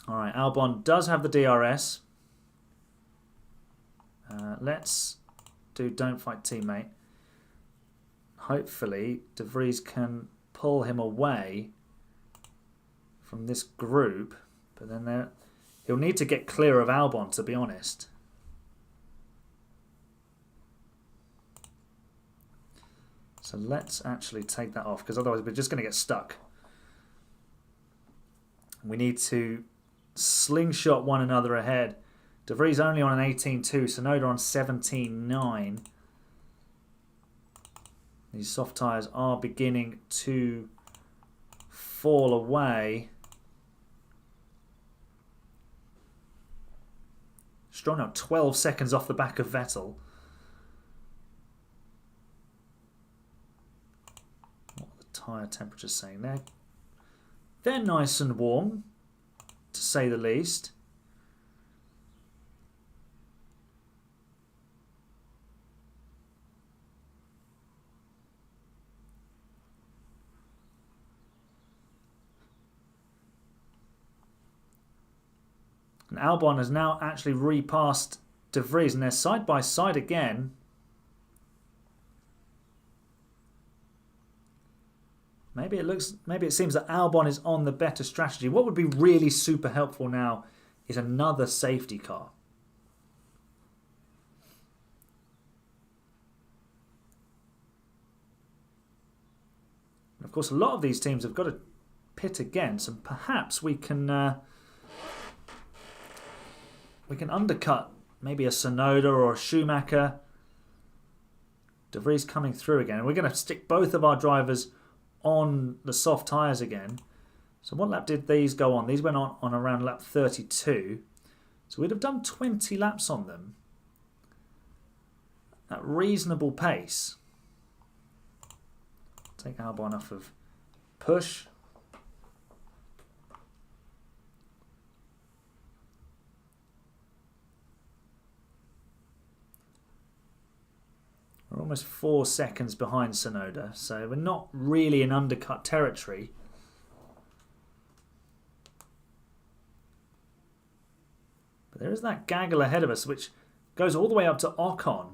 Speaker 1: Alright, Albon does have the DRS. Let's do don't fight, teammate. Hopefully, De Vries can pull him away from this group. But then he'll need to get clear of Albon, to be honest. So let's actually take that off, because otherwise we're just going to get stuck. We need to slingshot one another ahead. De Vries only on an 18.2, Tsunoda on 17.9. These soft tyres are beginning to fall away. Stroll now 12 seconds off the back of Vettel. What are the tyre temperatures saying there? They're nice and warm, to say the least. And Albon has now actually repassed De Vries, and they're side by side again. Maybe it seems that Albon is on the better strategy. What would be really super helpful now is another safety car. And of course, a lot of these teams have got to pit again, so perhaps we can undercut maybe a Tsunoda or a Schumacher. De Vries coming through again, and we're going to stick both of our drivers on the soft tyres again. So what lap did these go on? These went on around lap 32. So we'd have done 20 laps on them at reasonable pace. Take Albon off of push. We're almost 4 seconds behind Tsunoda, so we're not really in undercut territory. But there is that gaggle ahead of us, which goes all the way up to Ocon.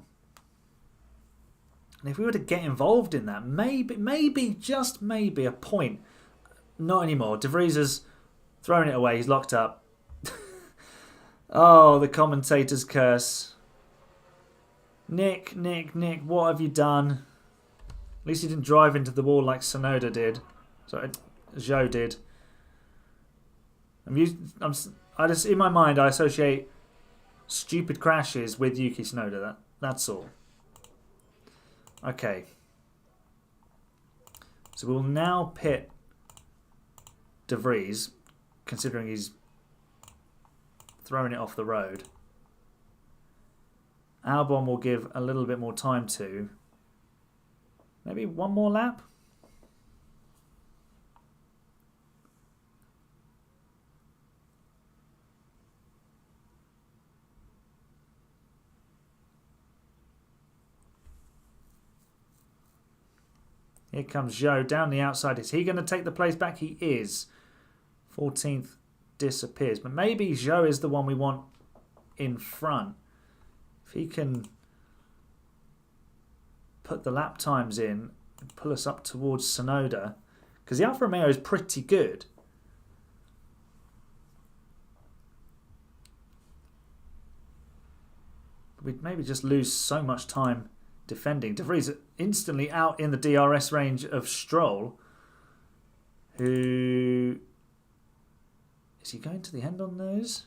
Speaker 1: And if we were to get involved in that, maybe, just maybe, a point. Not anymore. De Vries has thrown it away. He's locked up. Oh, the commentator's curse. Nick, what have you done? At least you didn't drive into the wall like Tsunoda did. Sorry, Zhou did. I just, in my mind, I associate stupid crashes with Yuki Tsunoda. That's all. Okay. So we'll now pit De Vries, considering he's throwing it off the road. Albon will give a little bit more time to. Maybe one more lap? Here comes Zhou down the outside. Is he going to take the place back? He is. 14th disappears. But maybe Zhou is the one we want in front. If he can put the lap times in and pull us up towards Tsunoda, because the Alfa Romeo is pretty good. We'd maybe just lose so much time defending. De Vries instantly out in the DRS range of Stroll, who... Is he going to the end on those?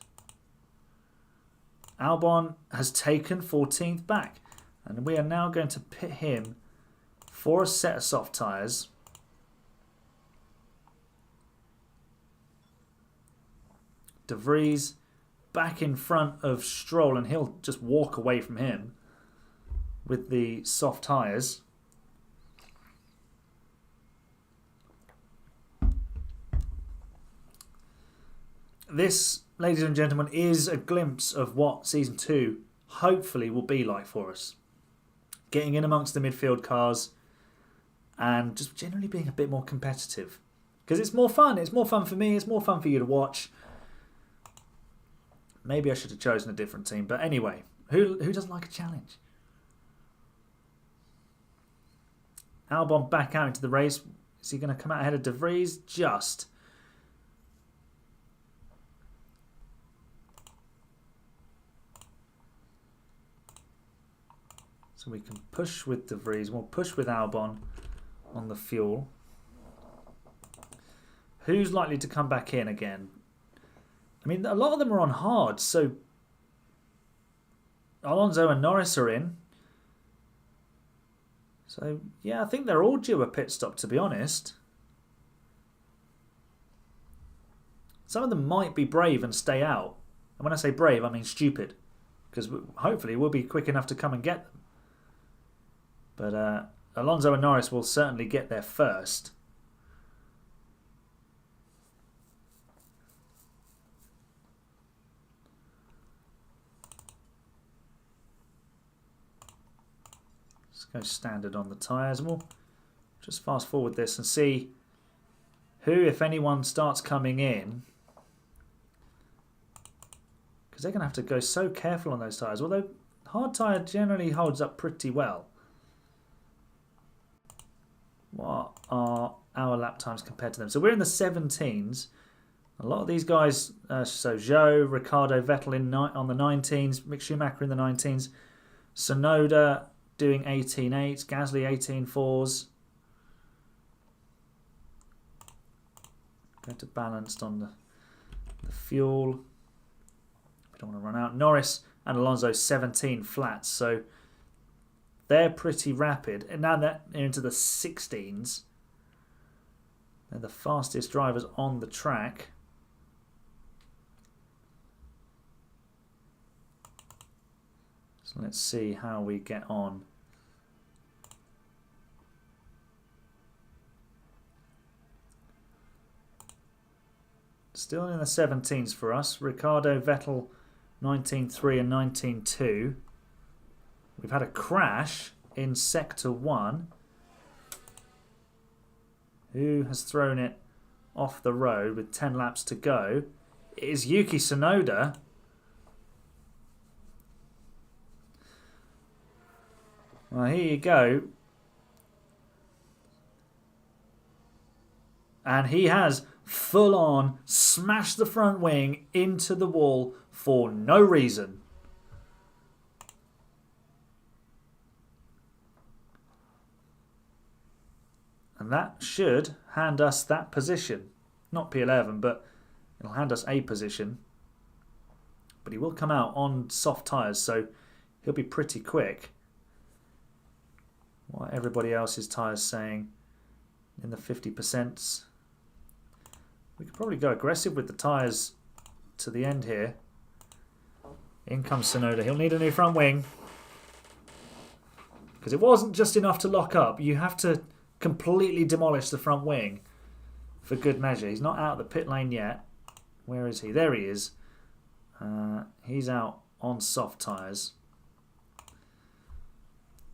Speaker 1: Albon has taken 14th back, and we are now going to pit him for a set of soft tyres. De Vries back in front of Stroll, and he'll just walk away from him with the soft tyres. This, ladies and gentlemen, is a glimpse of what Season 2 hopefully will be like for us. Getting in amongst the midfield cars and just generally being a bit more competitive. Because it's more fun. It's more fun for me. It's more fun for you to watch. Maybe I should have chosen a different team. But anyway, who doesn't like a challenge? Albon back out into the race. Is he going to come out ahead of De Vries? Just. So we can push with De Vries. We'll push with Albon on the fuel. Who's likely to come back in again? I mean, a lot of them are on hard. So Alonso and Norris are in. So, yeah, I think they're all due a pit stop, to be honest. Some of them might be brave and stay out. And when I say brave, I mean stupid. Because hopefully we'll be quick enough to come and get them. But Alonso and Norris will certainly get there first. Let's go standard on the tyres. And we'll just fast forward this and see who, if anyone, starts coming in. because they're going to have to go so careful on those tyres. Although hard tyre generally holds up pretty well. What are our lap times compared to them? So we're in the 17s. A lot of these guys, so Zhou, Ricciardo, Vettel on the 19s, Mick Schumacher in the 19s, Tsunoda doing 18.8s, Gasly 18.4s. Go to balanced on the fuel. We don't want to run out. Norris and Alonso 17 flats, so they're pretty rapid. And now they're into the 16s. They're the fastest drivers on the track. So let's see how we get on. Still in the 17s for us. Ricciardo, Vettel 19.3 and 19.2. We've had a crash in Sector 1. Who has thrown it off the road with 10 laps to go? It is Yuki Tsunoda. Well, here you go. And he has full on smashed the front wing into the wall for no reason. And that should hand us that position. Not P11, but it'll hand us a position. But he will come out on soft tyres, so he'll be pretty quick. What everybody else's tyres saying in the 50%. We could probably go aggressive with the tyres to the end here. In comes Tsunoda. He'll need a new front wing. Because it wasn't just enough to lock up. You have to completely demolish the front wing for good measure. He's not out of the pit lane yet. Where is he? There he is. He's out on soft tyres.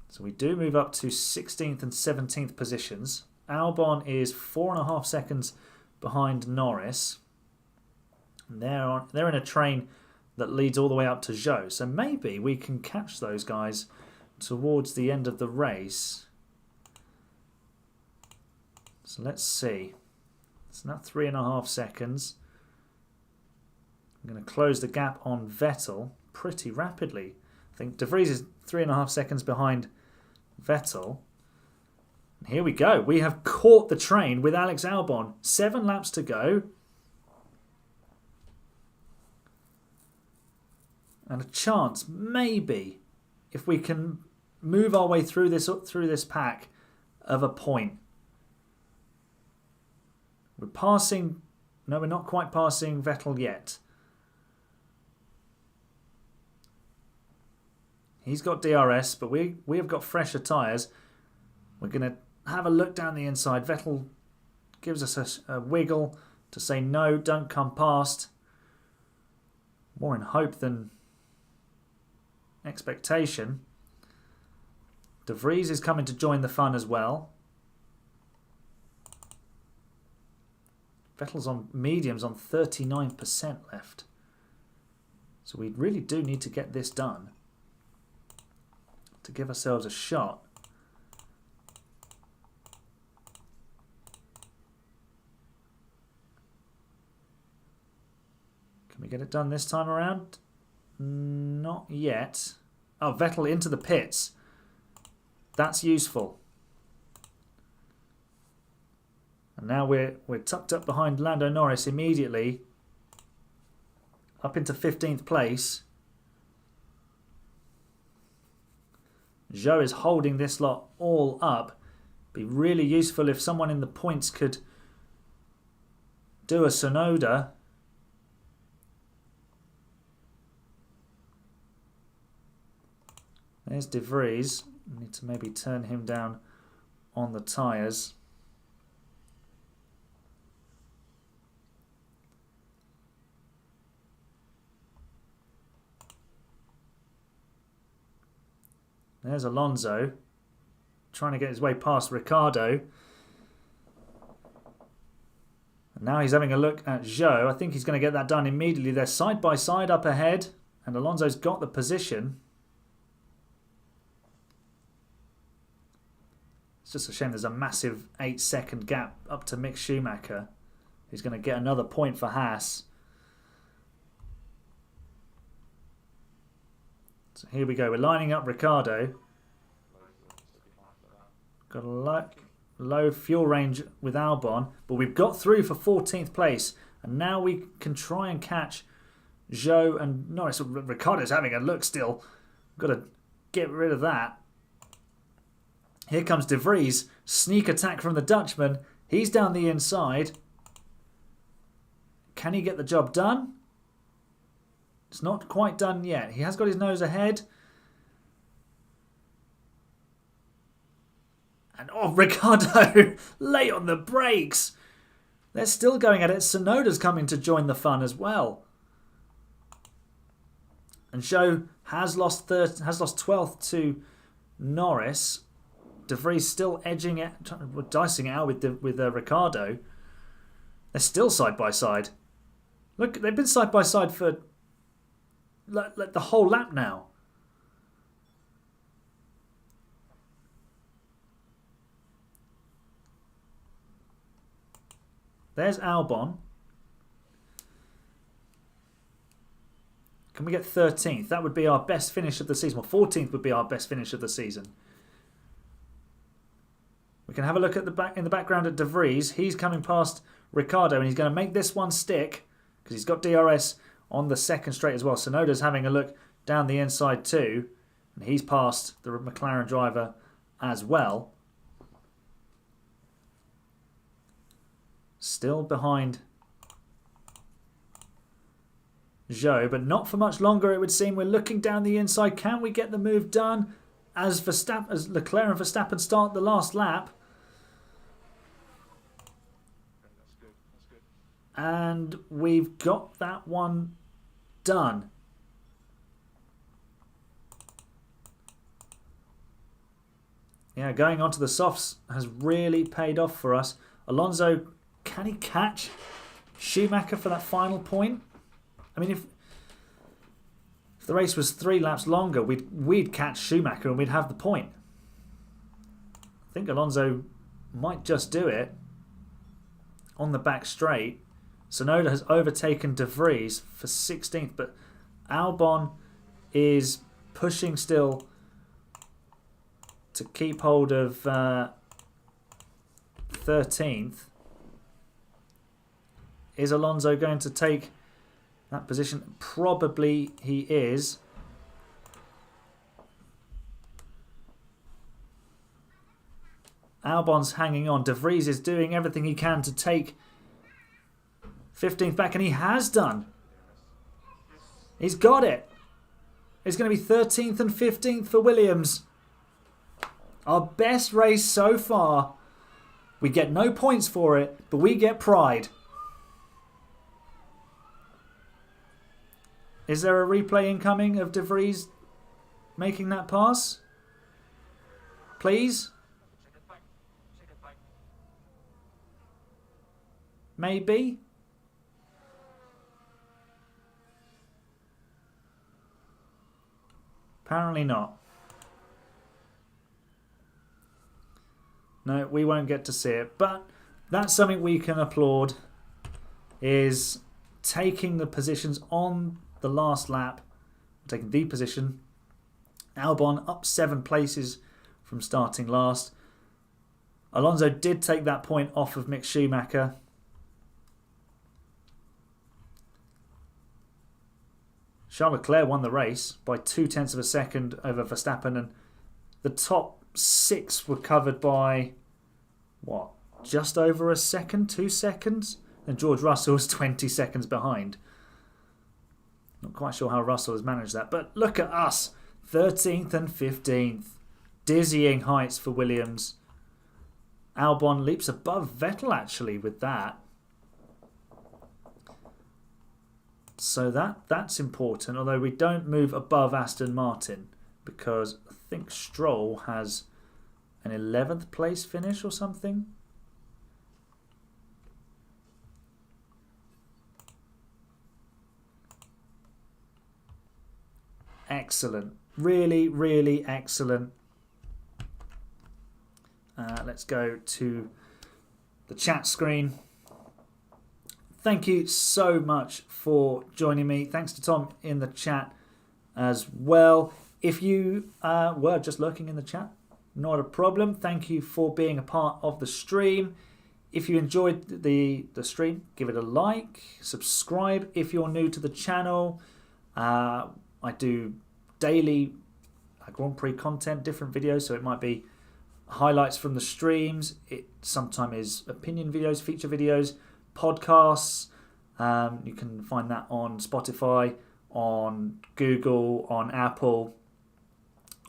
Speaker 1: So we do move up to 16th and 17th positions. Albon is 4.5 seconds behind Norris. And they're in a train that leads all the way up to Zhou. So maybe we can catch those guys towards the end of the race. So let's see. It's now 3.5 seconds. I'm going to close the gap on Vettel pretty rapidly. I think De Vries is 3.5 seconds behind Vettel. And here we go. We have caught the train with Alex Albon. 7 laps to go. And a chance, maybe, if we can move our way through this pack, of a point. We're passing... No, we're not quite passing Vettel yet. He's got DRS, but we have got fresher tyres. We're going to have a look down the inside. Vettel gives us a wiggle to say no, don't come past. More in hope than expectation. De Vries is coming to join the fun as well. Vettel's on mediums on 39% left. So we really do need to get this done to give ourselves a shot. Can we get it done this time around? Not yet. Oh, Vettel into the pits. That's useful. And now we're tucked up behind Lando Norris immediately. Up into 15th place. Zhou is holding this lot all up. Be really useful if someone in the points could do a Tsunoda. There's De Vries. We need to maybe turn him down on the tyres. There's Alonso trying to get his way past Ricciardo. And now he's having a look at Zhou. I think he's going to get that done immediately. They're side by side up ahead. And Alonso's got the position. It's just a shame there's a massive 8-second gap up to Mick Schumacher. He's going to get another point for Haas. So here we go. We're lining up Ricciardo. Got a low fuel range with Albon. But we've got through for 14th place. And now we can try and catch Zhou and Norris. Ricciardo's having a look still. Got to get rid of that. Here comes De Vries. Sneak attack from the Dutchman. He's down the inside. Can he get the job done? It's not quite done yet. He has got his nose ahead. And oh, Ricciardo late on the brakes. They're still going at it. Tsunoda's coming to join the fun as well. And Zhou has lost 12th to Norris. De Vries still edging it, dicing it out with Ricciardo. They're still side by side. Look, they've been side by side for like the whole lap now. There's Albon. Can we get 13th? That would be our best finish of the season. Well, 14th would be our best finish of the season. We can have a look at in the background at De Vries. He's coming past Ricciardo and he's going to make this one stick because he's got DRS on the second straight as well. Tsunoda's having a look down the inside too. And he's past the McLaren driver as well. Still behind Zhou, but not for much longer it would seem. We're looking down the inside. Can we get the move done as Leclerc and Verstappen start the last lap? And we've got that one done. Yeah, going on to the softs has really paid off for us. Alonso, can he catch Schumacher for that final point? I mean, if the race was 3 laps longer, we'd catch Schumacher and we'd have the point. I think Alonso might just do it on the back straight. Tsunoda has overtaken De Vries for 16th, but Albon is pushing still to keep hold of 13th. Is Alonso going to take that position? Probably he is. Albon's hanging on. De Vries is doing everything he can to take 15th back, and he has done. He's got it. It's going to be 13th and 15th for Williams. Our best race so far. We get no points for it, but we get pride. Is there a replay incoming of De Vries making that pass? Please? Maybe? Apparently not. No, we won't get to see it. But that's something we can applaud, is taking the positions on the last lap, taking the position. Albon up 7 places from starting last. Alonso did take that point off of Mick Schumacher. Charles Leclerc won the race by 0.2 of a second over Verstappen, and the top 6 were covered by, what, just over a second, 2 seconds? And George Russell was 20 seconds behind. Not quite sure how Russell has managed that, but look at us, 13th and 15th. Dizzying heights for Williams. Albon leaps above Vettel actually with that. So that's important, although we don't move above Aston Martin because I think Stroll has an 11th place finish or something. excellent. Really, really excellent. Let's go to the chat screen. Thank you so much for joining me. Thanks to Tom in the chat as well. If you were just lurking in the chat, not a problem. Thank you for being a part of the stream. If you enjoyed the stream, give it a like. Subscribe if you're new to the channel. I do daily Grand Prix content, different videos, so it might be highlights from the streams. It sometimes is opinion videos, feature videos, podcasts. You can find that on Spotify, on Google, on Apple,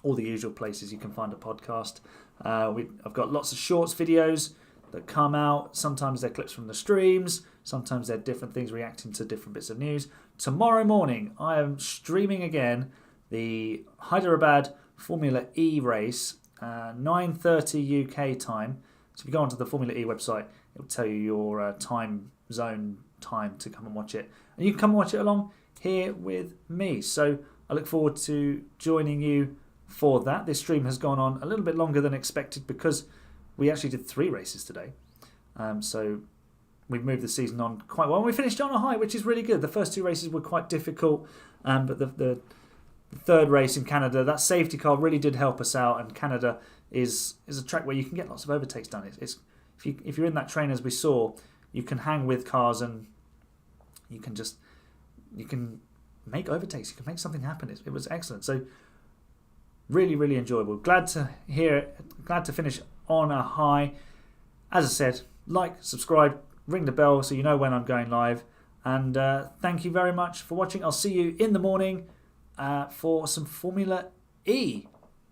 Speaker 1: all the usual places you can find a podcast. I've got lots of shorts videos that come out. Sometimes they're clips from the streams. Sometimes they're different things reacting to different bits of news. Tomorrow morning, I am streaming again the Hyderabad Formula E race, 9:30 UK time. So if you go onto the Formula E website, it will tell you your time zone time to come and watch it. And you can come and watch it along here with me. So I look forward to joining you for that. This stream has gone on a little bit longer than expected because we actually did 3 races today. So we've moved the season on quite well. And we finished on a high, which is really good. The first 2 races were quite difficult, but the third race in Canada, that safety car really did help us out. And Canada is a track where you can get lots of overtakes done. If you're in that train, as we saw, you can hang with cars and you can make overtakes. You can make something happen. It was excellent. So really, really enjoyable. Glad to hear it. Glad to finish on a high. As I said, like, subscribe, ring the bell so you know when I'm going live. And thank you very much for watching. I'll see you in the morning for some Formula E.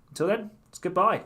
Speaker 1: Until then, it's goodbye.